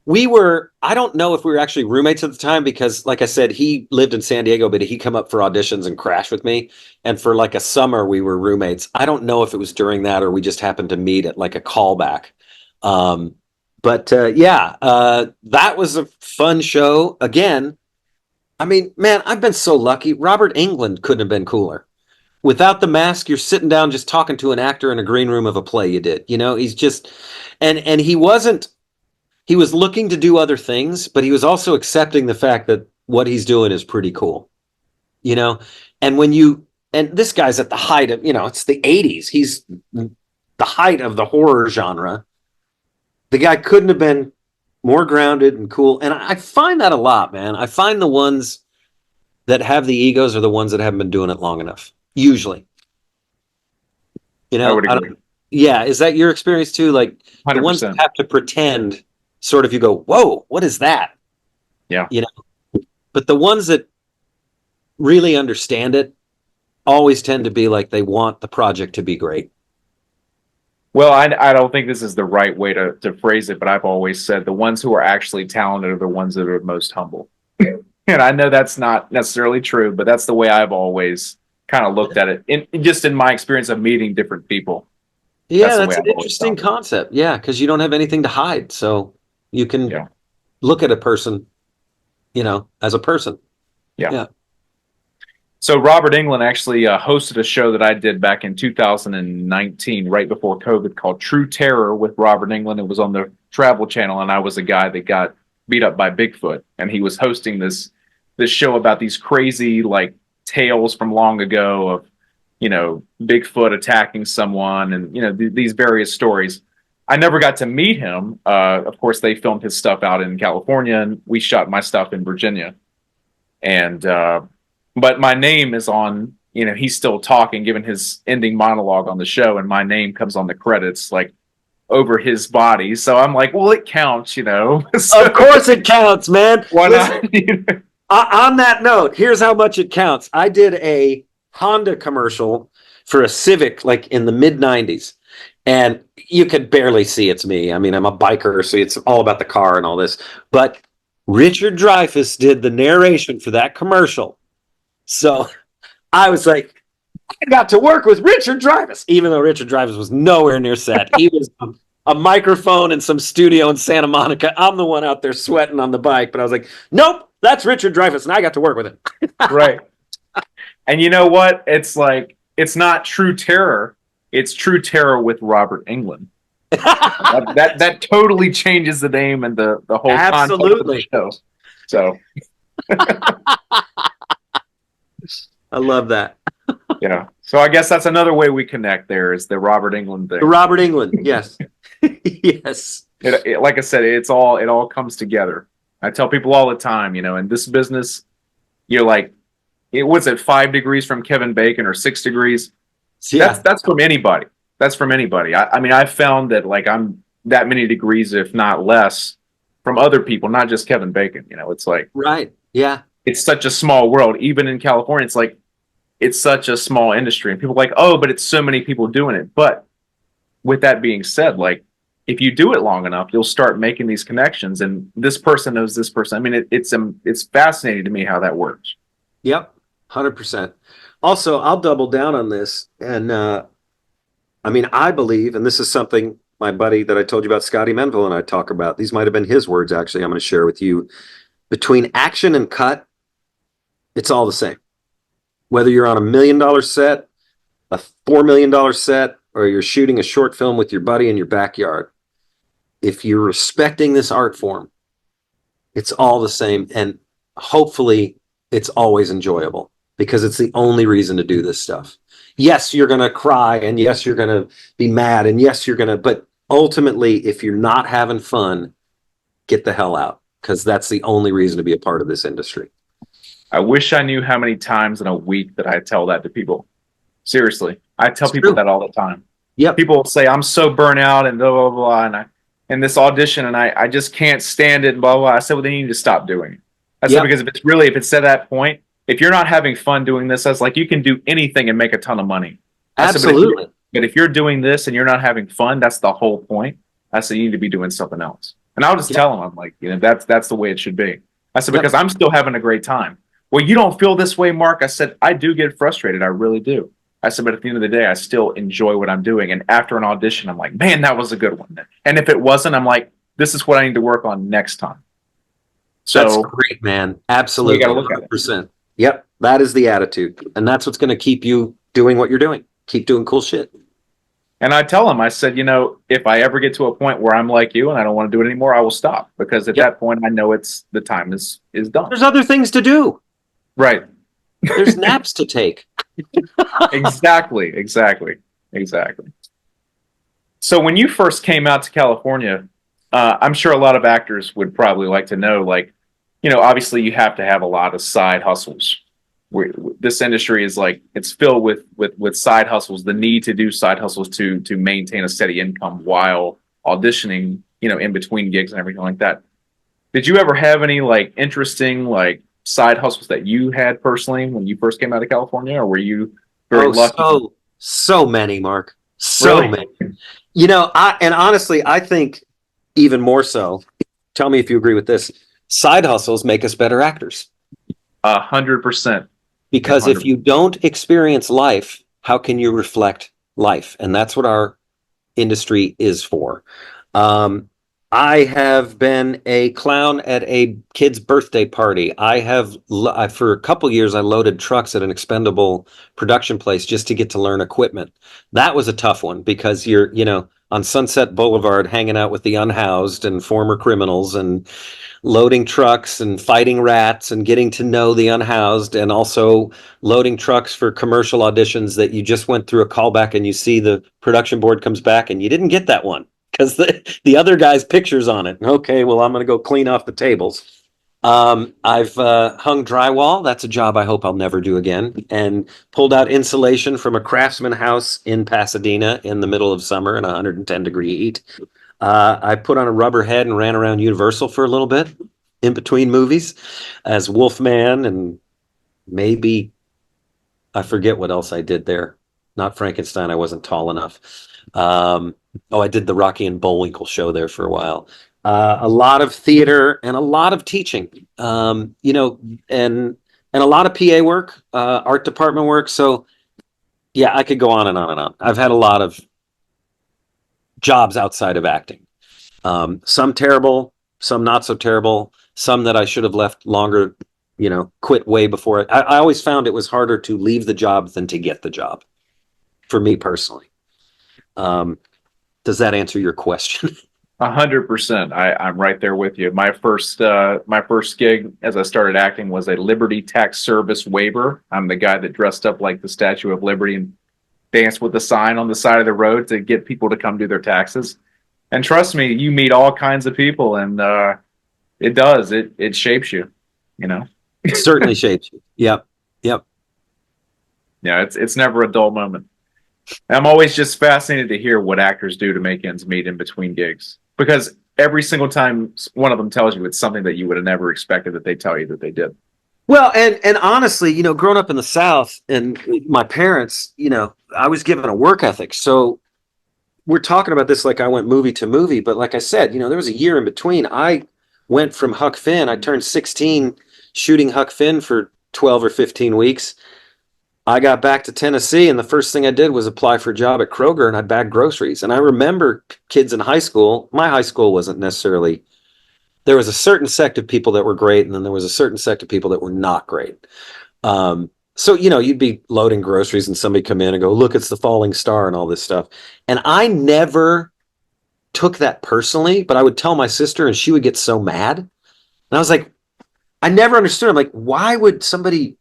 we were. I don't know if we were actually roommates at the time because, like I said, he lived in San Diego, but he'd come up for auditions and crash with me. And for like a summer, we were roommates. I don't know if it was during that or we just happened to meet at like a callback. That was a fun show. Again, I mean, man, I've been so lucky. Robert Englund couldn't have been cooler. Without the mask, you're sitting down just talking to an actor in a green room of a play you did. He's just, and he was looking to do other things, but he was also accepting the fact that what he's doing is pretty cool. And and this guy's at the height of, it's the 80s. He's the height of the horror genre. The guy couldn't have been more grounded and cool. And I find that a lot, man. I find the ones that have the egos are the ones that haven't been doing it long enough. Usually, I would agree. Yeah, is that your experience too? Like 100%. The ones that have to pretend, sort of, you go, "Whoa, what is that?" Yeah, But the ones that really understand it always tend to be like they want the project to be great. Well, I don't think this is the right way to phrase it, but I've always said the ones who are actually talented are the ones that are most humble. And I know that's not necessarily true, but that's the way I've always kind of looked at it in my experience of meeting different people. Yeah, that's an interesting concept. Yeah, because you don't have anything to hide, so you can look at a person, as a person. Yeah. So Robert Englund actually hosted a show that I did back in 2019, right before COVID, called True Terror with Robert Englund. It was on the Travel Channel, and I was a guy that got beat up by Bigfoot, and he was hosting this show about these crazy tales from long ago of Bigfoot attacking someone and these various stories. I never got to meet him. Of course, they filmed his stuff out in California, and we shot my stuff in Virginia. And but my name is on. He's still talking, giving his ending monologue on the show, and my name comes on the credits over his body. So I'm like, well, it counts, So, of course it counts, man. Why not? On that note, here's how much it counts. I did a Honda commercial for a Civic in the mid 90s. And you could barely see it's me. I mean, I'm a biker, so it's all about the car and all this. But Richard Dreyfuss did the narration for that commercial. So I was like, I got to work with Richard Dreyfuss, even though Richard Dreyfuss was nowhere near set. He was a microphone in some studio in Santa Monica. I'm the one out there sweating on the bike. But I was like, nope. That's Richard Dreyfuss, and I got to work with him. Right. And you know what? It's it's not true terror it's True Terror with Robert Englund. That totally changes the name and the whole context of the Absolutely. show. So I love that. yeah. So I guess that's another way we connect. There is the Robert Englund thing. Robert Englund. Yes. Yes. Like I said, it all comes together. I tell people all the time, in this business, you're like, it was at 5 degrees from Kevin Bacon or 6 degrees. Yeah. That's from anybody. That's from anybody. I mean, I've found that like I'm that many degrees, if not less, from other people, not just Kevin Bacon. It's like Right. Yeah. it's such a small world. Even in California, it's like it's such a small industry, and people are like, oh, but it's so many people doing it. But with that being said, like if you do it long enough, you'll start making these connections, and this person knows this person. I mean, it's fascinating to me how that works. Yep. 100%. Also, I'll double down on this. And I mean, I believe, and this is something my buddy that I told you about, Scotty Menville, and I talk about, these might have been his words, actually. I'm going to share with you. Between action and cut, it's all the same. Whether you're on $1 million set, a $4 million set, or you're shooting a short film with your buddy in your backyard, if you're respecting this art form, it's all the same. And hopefully it's always enjoyable, because it's the only reason to do this stuff. Yes, you're going to cry, and yes, you're going to be mad, and yes, but ultimately, if you're not having fun, get the hell out, because that's the only reason to be a part of this industry. I wish I knew how many times in a week that I tell that to people. Seriously, I tell It's people true. that all the time. Yep. People will say, I'm so burnt out and blah, blah, blah. And in this audition, and I just can't stand it and blah, blah. I said, well, then you need to stop doing it. I said, Yep. because if it's at that point, if you're not having fun doing this, I was like, you can do anything and make a ton of money. I said, Absolutely. but if you're doing this and you're not having fun, that's the whole point. I said, you need to be doing something else. And I'll just Yep. tell them, I'm like, that's the way it should be. I said, Yep. because I'm still having a great time. Well, you don't feel this way, Mark. I said, I do get frustrated. I really do. I said, but at the end of the day, I still enjoy what I'm doing. And after an audition, I'm like, man, that was a good one. And if it wasn't, I'm like, this is what I need to work on next time. So that's great, man. Absolutely. you got to look at it. 100%. Yep. That is the attitude. And that's what's going to keep you doing what you're doing. Keep doing cool shit. And I tell them, I said, if I ever get to a point where I'm like you and I don't want to do it anymore, I will stop, because at that point, I know the time is done. There's other things to do. Right. There's naps to take. Exactly. So when you first came out to California, I'm sure a lot of actors would probably like to know, like, obviously you have to have a lot of side hustles. This industry is like, it's filled with side hustles, the need to do side hustles to maintain a steady income while auditioning, in between gigs and everything like that. Did you ever have any like interesting like side hustles that you had personally when you first came out of California, or were you very lucky? So many, Mark. So Really? many. And honestly, I think even more so. Tell me if you agree with this. Side hustles make us better actors. 100%. Because 100%. if you don't experience life, how can you reflect life? And that's what our industry is for. I have been a clown at a kid's birthday party. For a couple years, I loaded trucks at an expendable production place just to get to learn equipment. That was a tough one, because you're, on Sunset Boulevard hanging out with the unhoused and former criminals and loading trucks and fighting rats and getting to know the unhoused, and also loading trucks for commercial auditions that you just went through a callback and you see the production board comes back and you didn't get that one because the other guy's picture's on it. Okay, well, I'm going to go clean off the tables. I've hung drywall. That's a job I hope I'll never do again. And pulled out insulation from a craftsman house in Pasadena in the middle of summer in 110-degree heat. I put on a rubber head and ran around Universal for a little bit in between movies as Wolfman, and maybe I forget what else I did there. Not Frankenstein. I wasn't tall enough. I did the Rocky and Bullwinkle show there for a while. A lot of theater and a lot of teaching, and a lot of PA work, art department work. So yeah, I could go on and on and on. I've had a lot of jobs outside of acting. Some terrible, some not so terrible, some that I should have left longer, quit way before. I always found it was harder to leave the job than to get the job, for me personally. Does that answer your question? 100%. I'm right there with you. My first gig as I started acting was a Liberty Tax Service waiver. I'm the guy that dressed up like the Statue of Liberty and danced with the sign on the side of the road to get people to come do their taxes. And trust me, you meet all kinds of people, and it does. It shapes you. You know. Certainly shapes you. Yep. Yep. Yeah, it's never a dull moment. I'm always just fascinated to hear what actors do to make ends meet in between gigs, because every single time one of them tells you it's something that you would have never expected that they tell you that they did. Well, and honestly, growing up in the South and my parents, I was given a work ethic. So we're talking about this like I went movie to movie, but like I said, there was a year in between. I went from Huck Finn. I turned 16 shooting Huck Finn for 12 or 15 weeks. I got back to Tennessee, and the first thing I did was apply for a job at Kroger, and I bagged groceries. And I remember kids in high school. My high school wasn't necessarily, there was a certain sect of people that were great, and then there was a certain sect of people that were not great. So, you'd be loading groceries and somebody come in and go, look, it's the falling star and all this stuff. And I never took that personally, but I would tell my sister and she would get so mad. And I was like, I never understood. I'm like, why would somebody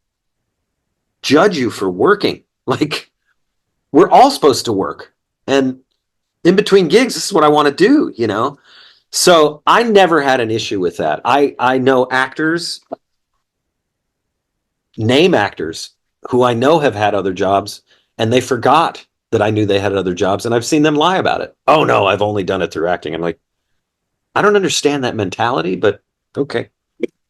judge you for working? Like, we're all supposed to work. And in between gigs, this is what I want to do. So I never had an issue with that. I know actors, name actors who I know have had other jobs, and they forgot that I knew they had other jobs, and I've seen them lie about it. Oh no, I've only done it through acting. I'm like, I don't understand that mentality, but okay.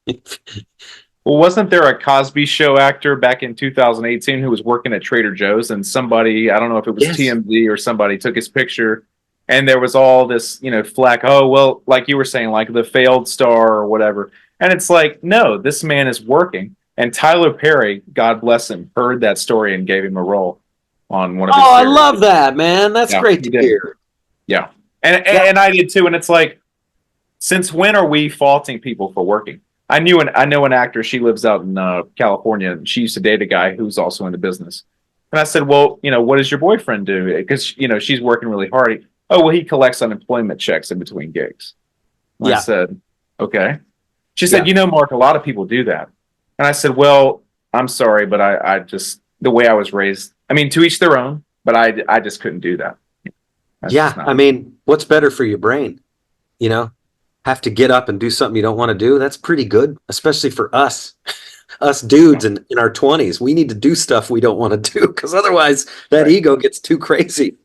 Well, wasn't there a Cosby Show actor back in 2018 who was working at Trader Joe's, and somebody, I don't know if it was Yes. TMZ or somebody, took his picture, and there was all this, flack. Oh, well, like you were saying, like the failed star or whatever. And it's like, no, this man is working. And Tyler Perry, God bless him, heard that story and gave him a role on one of his Oh, I series. love that, man. That's Yeah, great he to did. hear. Yeah. And, Yeah. and I did too. And it's like, since when are we faulting people for working? I know an actor. She lives out in California. And she used to date a guy who's also in the business. And I said, well, what does your boyfriend do? Because she's working really hard. Oh, well, he collects unemployment checks in between gigs. And I Yeah. said, okay. She Yeah. said, Mark, a lot of people do that. And I said, well, I'm sorry, but I just, the way I was raised, I mean, to each their own, but I just couldn't do that. That's Yeah. just not. I mean, what's better for your brain? Have to get up and do something you don't want to do. That's pretty good, especially for us, us dudes in our 20s. We need to do stuff we don't want to do, because otherwise that Right. ego gets too crazy.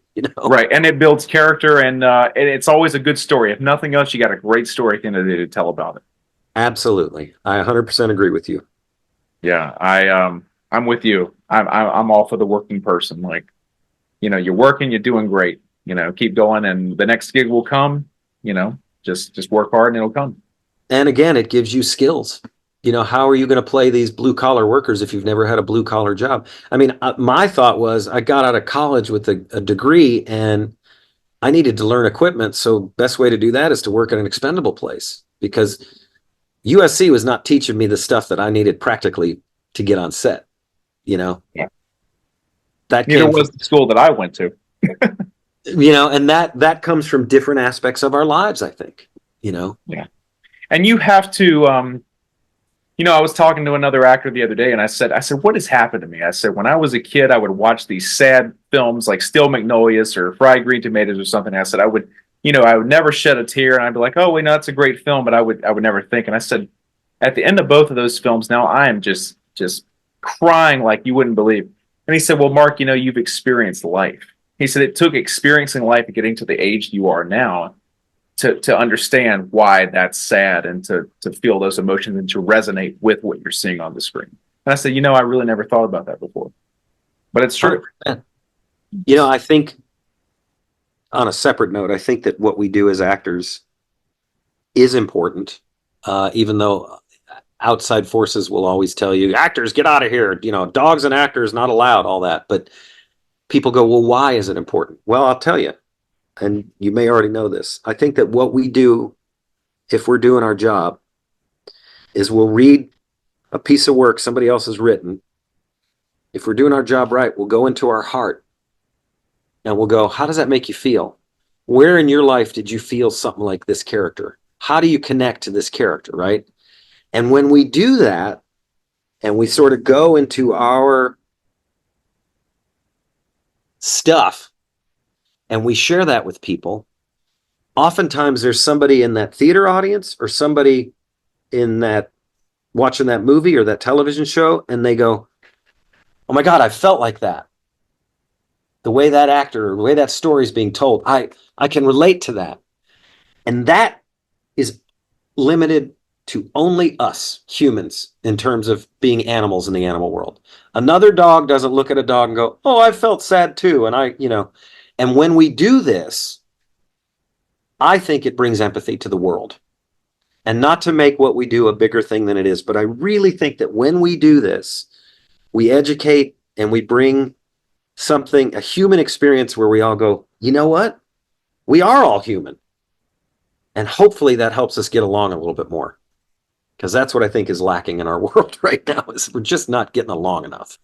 Right. And it builds character, and it's always a good story. If nothing else, you got a great story at the end of the day to tell about it. Absolutely. I 100% agree with you. Yeah. I'm with you. I'm all for the working person. Like, you're working, you're doing great. Keep going, and the next gig will come. Just work hard and it'll come. And again, it gives you skills. How are you going to play these blue collar workers if you've never had a blue collar job? I mean, my thought was I got out of college with a degree and I needed to learn equipment. So best way to do that is to work at an expendable place, because USC was not teaching me the stuff that I needed practically to get on set. Yeah. That Neither came was from, the school that I went to. and that comes from different aspects of our lives, I think. Yeah. And you have to, I was talking to another actor the other day, and I said, what has happened to me? I said, when I was a kid, I would watch these sad films like Steel Magnolias or Fried Green Tomatoes or something. I said, I would never shed a tear, and I'd be like, oh, wait, no, that's a great film, but I would never think. And I said, at the end of both of those films, now I am just crying like you wouldn't believe. And he said, well, Mark, you've experienced life. He said it took experiencing life and getting to the age you are now to understand why that's sad, and to feel those emotions and to resonate with what you're seeing on the screen. And I said, I really never thought about that before, but it's true. 100%. I think, on a separate note, I think that what we do as actors is important, even though outside forces will always tell you, actors, get out of here, dogs and actors not allowed, all that. But people go, well, why is it important? Well, I'll tell you, and you may already know this. I think that what we do, if we're doing our job, is we'll read a piece of work somebody else has written. If we're doing our job right, we'll go into our heart and we'll go, how does that make you feel? Where in your life did you feel something like this character? How do you connect to this character, right? And when we do that, and we sort of go into our stuff and we share that with people, oftentimes there's somebody in that theater audience or somebody in that watching that movie or that television show, and they go, oh my God, I felt like that. The way that actor, the way that story is being told, I can relate to that. And that is limited to only us humans in terms of being animals in the animal world. Another dog doesn't look at a dog and go, oh, I felt sad too. And when we do this, I think it brings empathy to the world. And not to make what we do a bigger thing than it is, but I really think that when we do this, we educate and we bring something, a human experience where we all go, you know what? We are all human. And hopefully that helps us get along a little bit more. Because that's what I think is lacking in our world right now, is we're just not getting along enough.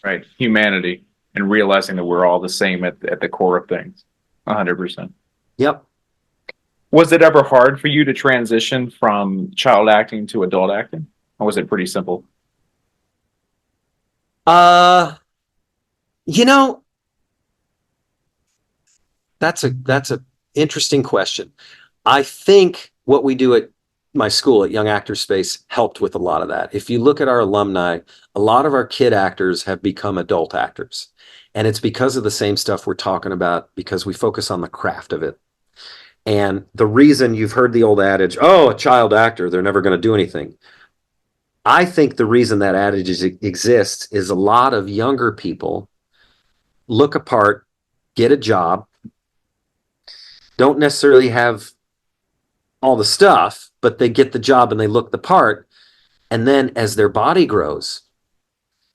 Right. Humanity and realizing that we're all the same at the core of things. 100%. Yep. Was it ever hard for you to transition from child acting to adult acting? Or was it pretty simple? Uh, you know, that's a interesting question. I think what we do at my school at Young Actors Space helped with a lot of that. If you look at our alumni, a lot of our kid actors have become adult actors. And it's because of the same stuff we're talking about, because we focus on the craft of it. And the reason you've heard the old adage, oh, a child actor, they're never going to do anything. I think the reason that adage exists is a lot of younger people look apart, get a job, don't necessarily have all the stuff, but they get the job and they look the part. And then as their body grows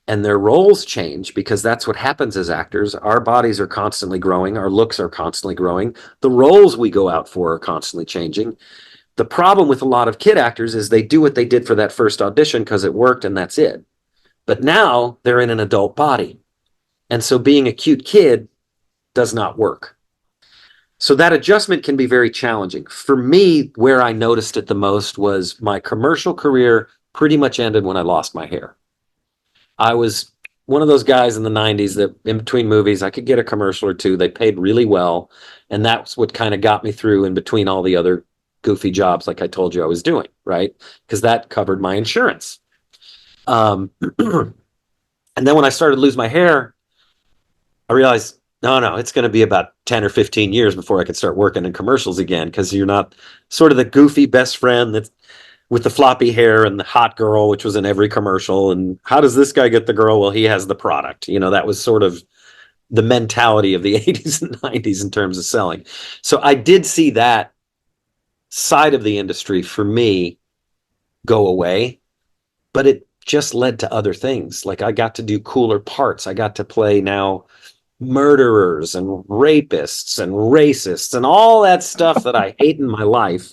and their roles change, because that's what happens as actors, our bodies are constantly growing, our looks are constantly growing, the roles we go out for are constantly changing. The problem with a lot of kid actors is they do what they did for that first audition because it worked and that's it. But now they're in an adult body. And so being a cute kid does not work. So that adjustment can be very challenging. For me, where I noticed it the most was my commercial career pretty much ended when I lost my hair. I was one of those guys in the 90s that in between movies, I could get a commercial or two. They paid really well. And that's what kind of got me through in between all the other goofy jobs like I told you I was doing, right? Because that covered my insurance. And then when I started to lose my hair, I realized, no, it's going to be about 10 or 15 years before I can start working in commercials again, because you're not sort of the goofy best friend that's with the floppy hair and the hot girl, which was in every commercial. And how does this guy get the girl? Well, he has the product. That was sort of the mentality of the 80s and 90s in terms of selling. So I did see that side of the industry for me go away, but it just led to other things. Like I got to do cooler parts. I got to play now murderers and rapists and racists and all that stuff that I hate in my life.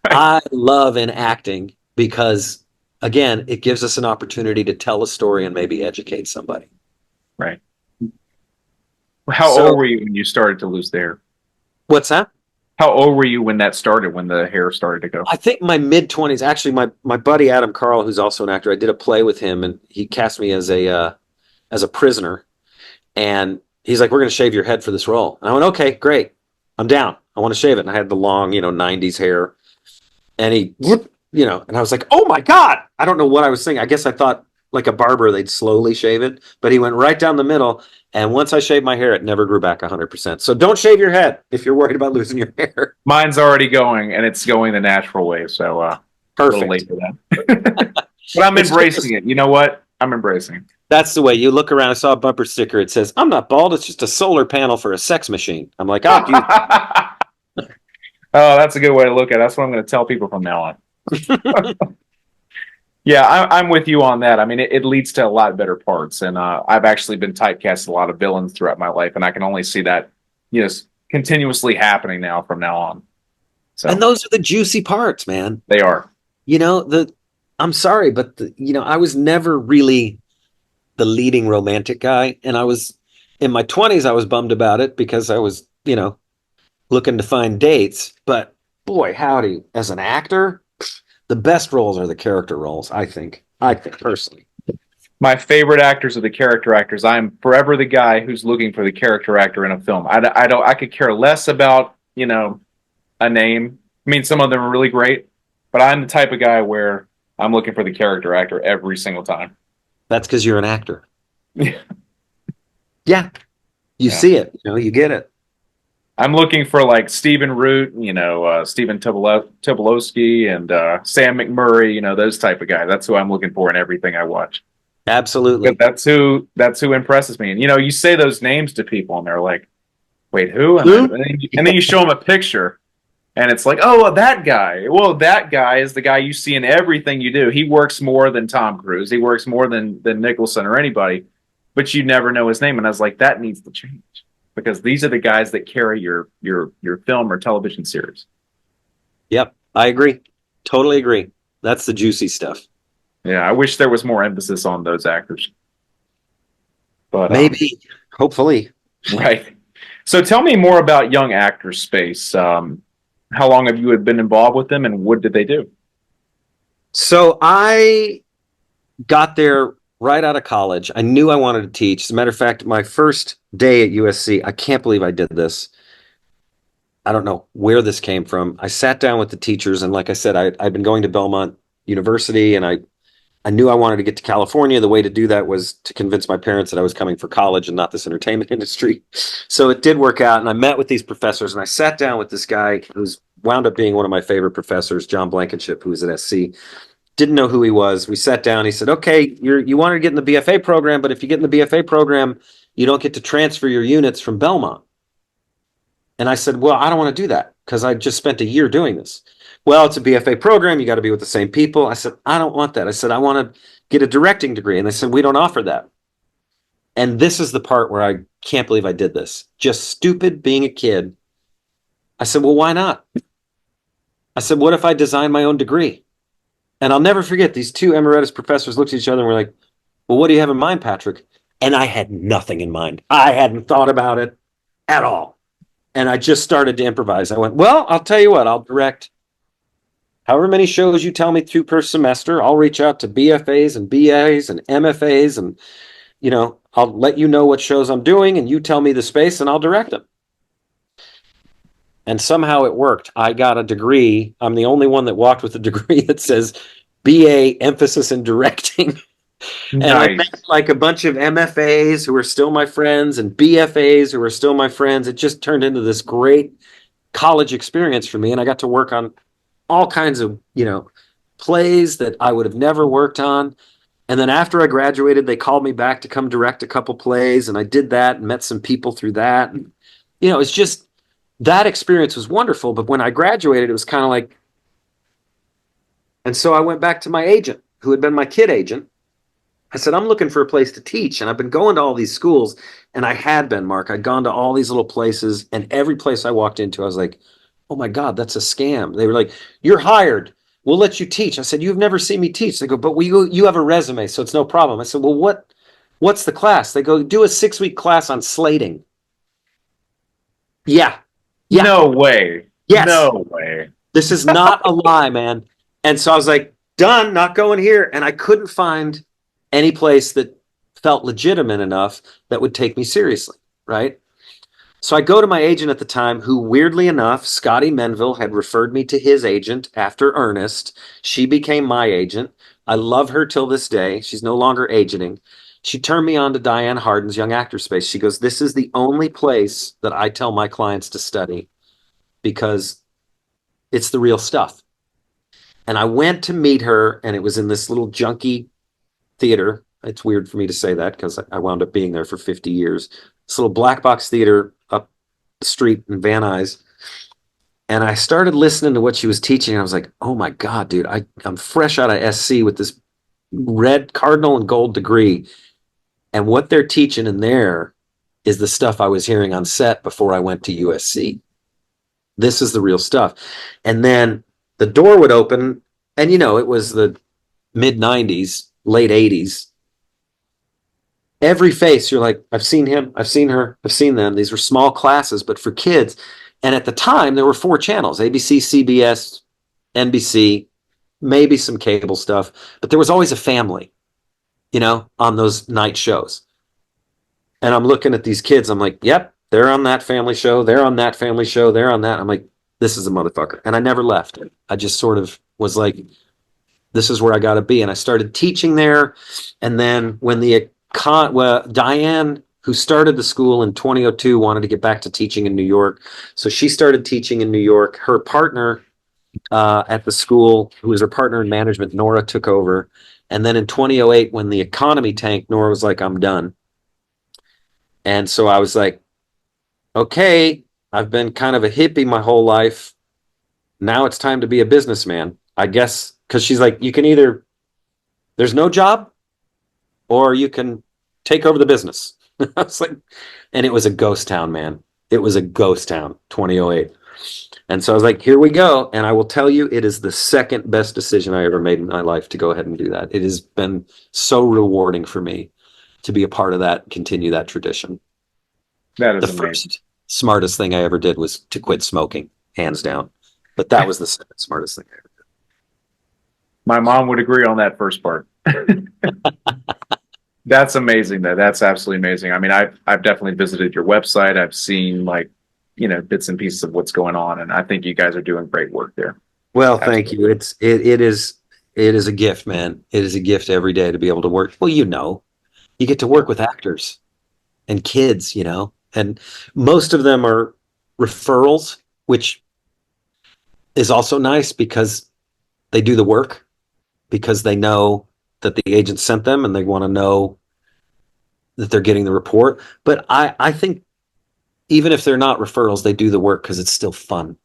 I love in acting because, again, it gives us an opportunity to tell a story and maybe educate somebody. Right. How old were you when you started to lose the hair? What's that? How old were you when that started, when the hair started to go? I think my mid-20s. Actually, my buddy Adam Carl, who's also an actor, I did a play with him, and he cast me as a prisoner. And he's like, we're going to shave your head for this role. And I went, okay, great. I'm down. I want to shave it. And I had the long, 90s hair. And he, and I was like, oh my God. I don't know what I was thinking. I guess I thought like a barber, they'd slowly shave it. But he went right down the middle. And once I shaved my hair, it never grew back 100%. So don't shave your head if you're worried about losing your hair. Mine's already going, and it's going the natural way. So perfect. A little late for that. But I'm embracing it. You know what? I'm embracing it. That's the way. You look around. I saw a bumper sticker. It says, I'm not bald. It's just a solar panel for a sex machine. I'm like, oh, oh, that's a good way to look at it. That's what I'm going to tell people from now on. Yeah, I'm with you on that. I mean, it leads to a lot better parts. And I've actually been typecast a lot of villains throughout my life. And I can only see that, continuously happening now from now on. So, and those are the juicy parts, man. They are. I'm sorry, but I was never really the leading romantic guy. And In my 20s, I was bummed about it because I was, looking to find dates. But boy, howdy, as an actor, the best roles are the character roles, I think. I think personally. My favorite actors are the character actors. I'm forever the guy who's looking for the character actor in a film. I don't. I could care less about a name. I mean, some of them are really great, but I'm the type of guy where I'm looking for the character actor every single time. That's because you're an actor. Yeah. Yeah. You Yeah. see it, you get it. I'm looking for like Stephen Root, Stephen Tobolowsky, and Sam McMurray, those type of guys. That's who I'm looking for in everything I watch. But Absolutely. that's who impresses me. And you say those names to people, and they're like, "Wait, who?" Who? And then you show them a picture, and it's like, "Oh, well, that guy. Well, that guy is the guy you see in everything you do. He works more than Tom Cruise. He works more than Nicholson or anybody, but you never know his name." And I was like, "That needs to change." Because these are the guys that carry your film or television series. Yep, I agree. Totally agree. That's the juicy stuff. Yeah, I wish there was more emphasis on those actors. But Maybe, hopefully. right. So tell me more about Young Actors Space. How long have you been involved with them, and what did they do? So I got there right out of college. I knew I wanted to teach. As a matter of fact, my first day at USC, I can't believe I did this. I don't know where this came from. I sat down with the teachers, and like I said, I'd been going to Belmont University, and I knew I wanted to get to California. The way to do that was to convince my parents that I was coming for college and not this entertainment industry. So it did work out, and I met with these professors, and I sat down with this guy who's wound up being one of my favorite professors, John Blankenship, who was at SC. Didn't know who he was. We sat down. He said, "Okay, you wanted to get in the BFA program, but if you get in the BFA program, you don't get to transfer your units from Belmont." And I said, "Well, I don't want to do that because I just spent a year doing this." "Well, it's a BFA program. You got to be with the same people." I said, "I don't want that." I said, "I want to get a directing degree." And they said, "We don't offer that." And this is the part where I can't believe I did this. Just stupid being a kid. I said, "Well, why not?" I said, "What if I design my own degree?" And I'll never forget, these two emeritus professors looked at each other and were like, "Well, what do you have in mind, Patrick?" And I had nothing in mind. I hadn't thought about it at all. And I just started to improvise. I went, "Well, I'll tell you what, I'll direct however many shows you tell me to per semester. I'll reach out to BFAs and BAs and MFAs, and I'll let you know what shows I'm doing, and you tell me the space, and I'll direct them." And somehow it worked. I got a degree. I'm the only one that walked with a degree that says BA emphasis in directing. And I Nice. met like a bunch of MFAs who are still my friends and BFAs who are still my friends. It just turned into this great college experience for me. And I got to work on all kinds of, plays that I would have never worked on. And then after I graduated, they called me back to come direct a couple plays. And I did that and met some people through that. And, it's just, that experience was wonderful. But when I graduated, it was kind of like, and so I went back to my agent, who had been my kid agent. I said, "I'm looking for a place to teach." And I've been going to all these schools, and I had been, Mark. I'd gone to all these little places, and every place I walked into, I was like, "Oh my God, that's a scam." They were like, "You're hired. We'll let you teach." I said, "You've never seen me teach." They go, "But you have a resume, so it's no problem." I said, "Well, what's the class?" They go, "Do a 6-week class on slating." Yeah. Yeah. No way. Yes. No way. This is not a lie, man. And so I was like, done, not going here. And I couldn't find any place that felt legitimate enough that would take me seriously, right? So I go to my agent at the time, who weirdly enough, Scotty Menville had referred me to his agent after Ernest. She became my agent. I love her till this day. She's no longer agenting. She turned me on to Diane Harden's Young Actor Space. She goes, "This is the only place that I tell my clients to study because it's the real stuff." And I went to meet her, and it was in this little junky theater. It's weird for me to say that because I wound up being there for 50 years. This little black box theater up the street in Van Nuys. And I started listening to what she was teaching. And I was like, "Oh my God, dude, I'm fresh out of SC with this red cardinal and gold degree. And what they're teaching in there is the stuff I was hearing on set before I went to USC. This is the real stuff." And then the door would open, and it was the mid 90s, late 80s. every face, you're like, I've seen him, I've seen her, I've seen them. These were small classes, but for kids. And at the time, there were 4 channels: ABC, CBS, NBC, maybe some cable stuff, but there was always a family, on those night shows. And I'm looking at these kids, I'm like, yep, they're on that family show, they're on that family show, they're on that. I'm like, this is a motherfucker. And I never left. I just sort of was like, this is where I got to be. And I started teaching there. And then when Diane, who started the school in 2002, wanted to get back to teaching in New York. So she started teaching in New York. Her partner at the school, who was her partner in management, Nora, took over. And then in 2008, when the economy tanked, Nora was like, I'm done. And so I was like, okay, I've been kind of a hippie my whole life. Now it's time to be a businessman, I guess, because she's like, you can either, there's no job, or you can take over the business. I was like, and it was a ghost town, man. It was a ghost town, 2008. And so I was like, here we go. And I will tell you, it is the second best decision I ever made in my life to go ahead and do that. It has been so rewarding for me to be a part of that, continue that tradition. That is the amazing. First smartest thing I ever did was to quit smoking, hands down. But that was the second smartest thing I ever did. My mom would agree on that first part. That's amazing, though. That's absolutely amazing. I mean, I've definitely visited your website. I've seen bits and pieces of what's going on, and I think you guys are doing great work there. Well, Absolutely. thank you. It is a gift, man. It is a gift every day to be able to work. Well, you get to work with actors and kids, and most of them are referrals, which is also nice because they do the work, because they know that the agent sent them and they want to know that they're getting the report. But I think even if they're not referrals, they do the work because it's still fun,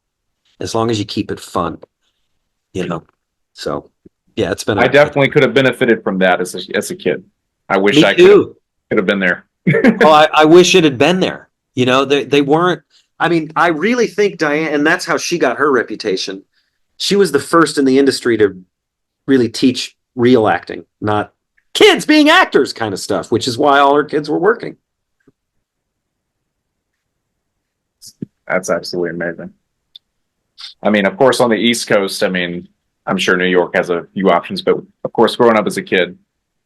as long as you keep it fun, So yeah, it's been. I definitely could have benefited from that as a kid. I wish Me I too. could have been there. Oh, I wish it had been there. They weren't. I mean, I really think Diane, and that's how she got her reputation. She was the first in the industry to really teach real acting, not kids being actors kind of stuff, which is why all her kids were working. That's absolutely amazing. I mean, of course, on the East Coast, I mean, I'm sure New York has a few options, but of course, growing up as a kid,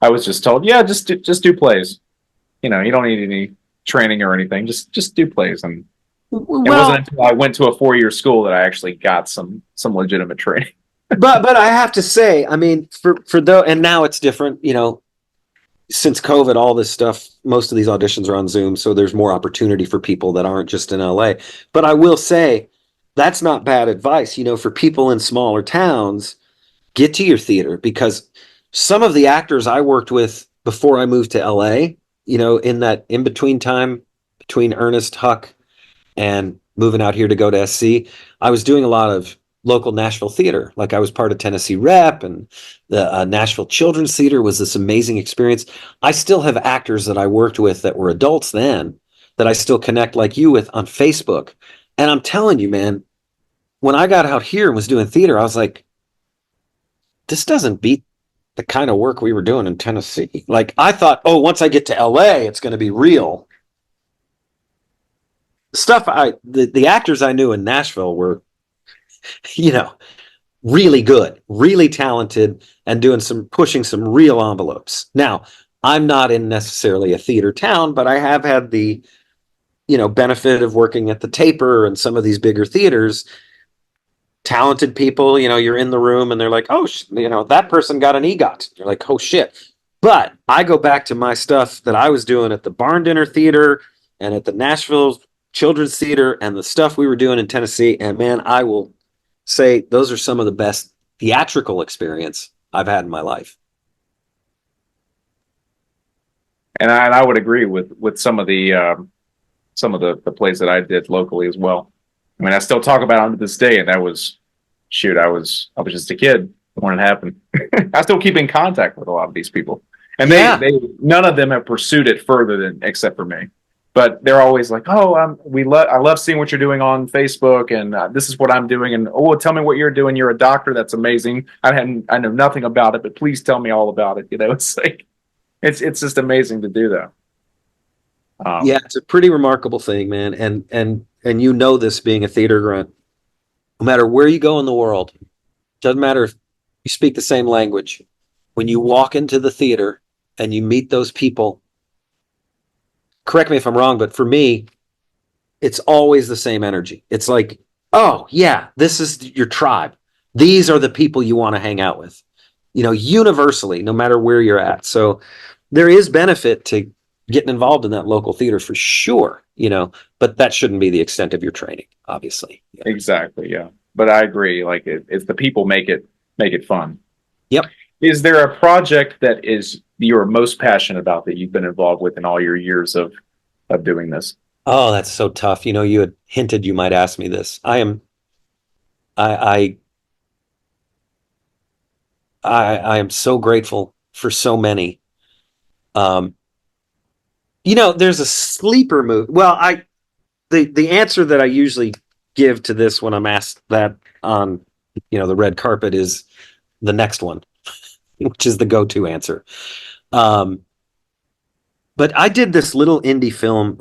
I was just told, yeah, just do plays. You don't need any training or anything. Just do plays. And it wasn't until I went to a 4-year school that I actually got some legitimate training. but I have to say, I mean, for though, and now it's different. Since COVID, all this stuff, most of these auditions are on Zoom, so there's more opportunity for people that aren't just in LA. But I will say, that's not bad advice. For people in smaller towns, get to your theater, because some of the actors I worked with before I moved to LA, in that in-between time between Ernest, Huck, and moving out here to go to SC, I was doing a lot of local Nashville theater. Like I was part of Tennessee Rep, and the Nashville Children's Theater was this amazing experience. I still have actors that I worked with that were adults then that I still connect like you with on Facebook. And I'm telling you, man, when I got out here and was doing theater, I was like, this doesn't beat the kind of work we were doing in Tennessee. Like I thought, oh, once I get to LA, it's going to be real. The actors I knew in Nashville were, really good, really talented, and pushing some real envelopes. Now, I'm not in necessarily a theater town, but I have had the, benefit of working at the Taper and some of these bigger theaters. Talented people, you're in the room and they're like, oh, that person got an EGOT. You're like, oh shit. But I go back to my stuff that I was doing at the Barn Dinner Theater and at the Nashville Children's Theater and the stuff we were doing in Tennessee. And man, I will say those are some of the best theatrical experience I've had in my life. And I would agree with some of the plays that I did locally as well. I mean, I still talk about it to this day, and that was, shoot, I was just a kid when it happened. I still keep in contact with a lot of these people, and they none of them have pursued it further except for me. But they're always like, "Oh, I love seeing what you're doing on Facebook, and this is what I'm doing." And oh, tell me what you're doing. You're a doctor. That's amazing. I know nothing about it, but please tell me all about it. It's like, it's just amazing to do that. Yeah, it's a pretty remarkable thing, man. And you know this being a theater grunt. No matter where you go in the world, doesn't matter if you speak the same language. When you walk into the theater and you meet those people, correct me if I'm wrong, but for me, it's always the same energy. It's like, oh yeah, this is your tribe. These are the people you want to hang out with, universally, no matter where you're at. So there is benefit to getting involved in that local theater for sure, but that shouldn't be the extent of your training, obviously. Yeah. Exactly. Yeah. But I agree. Like it's the people make it fun. Yep. Is there a project that is you're most passionate about that you've been involved with in all your years of doing this? Oh, that's so tough. You had hinted you might ask me this. I I am so grateful for so many. Um, there's a sleeper movie. Well, the answer that I usually give to this when I'm asked that on the red carpet is the next one, which is the go-to answer. Um, but I did this little indie film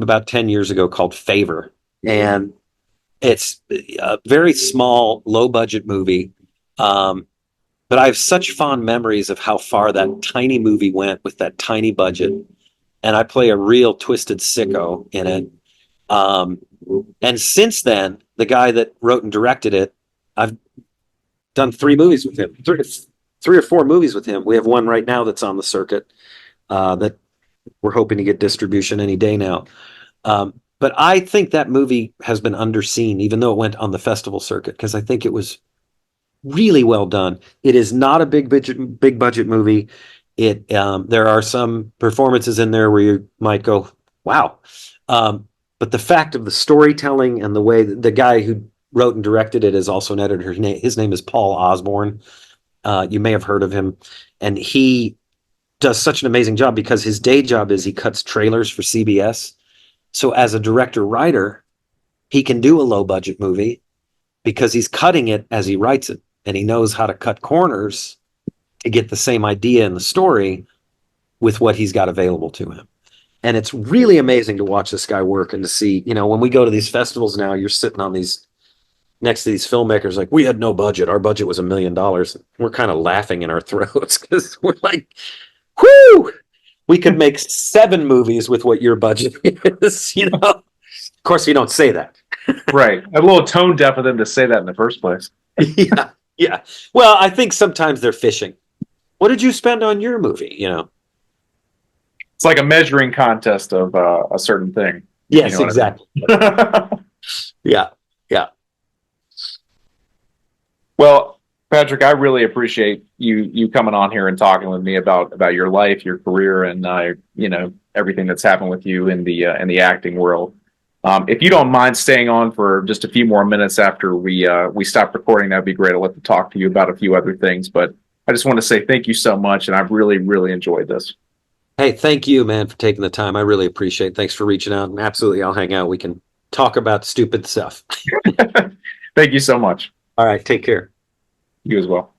about 10 years ago called Favor, and it's a very small, low-budget movie. Um, but I have such fond memories of how far that tiny movie went with that tiny budget, and I play a real twisted sicko in it. Um, and since then, the guy that wrote and directed it, I've done 3 movies with him, 3 or 4 movies with him. We have one right now that's on the circuit that we're hoping to get distribution any day now. But I think that movie has been underseen, even though it went on the festival circuit, because I think it was really well done. It is not a big budget movie. There are some performances in there where you might go, wow. But the fact of the storytelling and the way the guy who wrote and directed it is also an editor. His name is Paul Osborne. You may have heard of him, and he does such an amazing job because his day job is he cuts trailers for CBS. So as a director writer, he can do a low budget movie because he's cutting it as he writes it, and he knows how to cut corners to get the same idea in the story with what he's got available to him. And it's really amazing to watch this guy work and to see, when we go to these festivals now, you're sitting on these next to these filmmakers like, we had no budget. Our budget was $1 million. We're kind of laughing in our throats because we're like, whoo, we could make 7 movies with what your budget is, Of course, you don't say that. Right. A little tone deaf of them to say that in the first place. Yeah. Yeah. Well, I think sometimes they're fishing. What did you spend on your movie? It's like a measuring contest of a certain thing. Yes, exactly. Yeah. Yeah. Well, Patrick, I really appreciate you coming on here and talking with me about your life, your career, and everything that's happened with you in the acting world. If you don't mind staying on for just a few more minutes after we stop recording, that'd be great. I'd love to talk to you about a few other things, but I just want to say thank you so much, and I've really, really enjoyed this. Hey, thank you, man, for taking the time. I really appreciate it. Thanks for reaching out. And absolutely, I'll hang out. We can talk about stupid stuff. Thank you so much. All right, take care. You as well.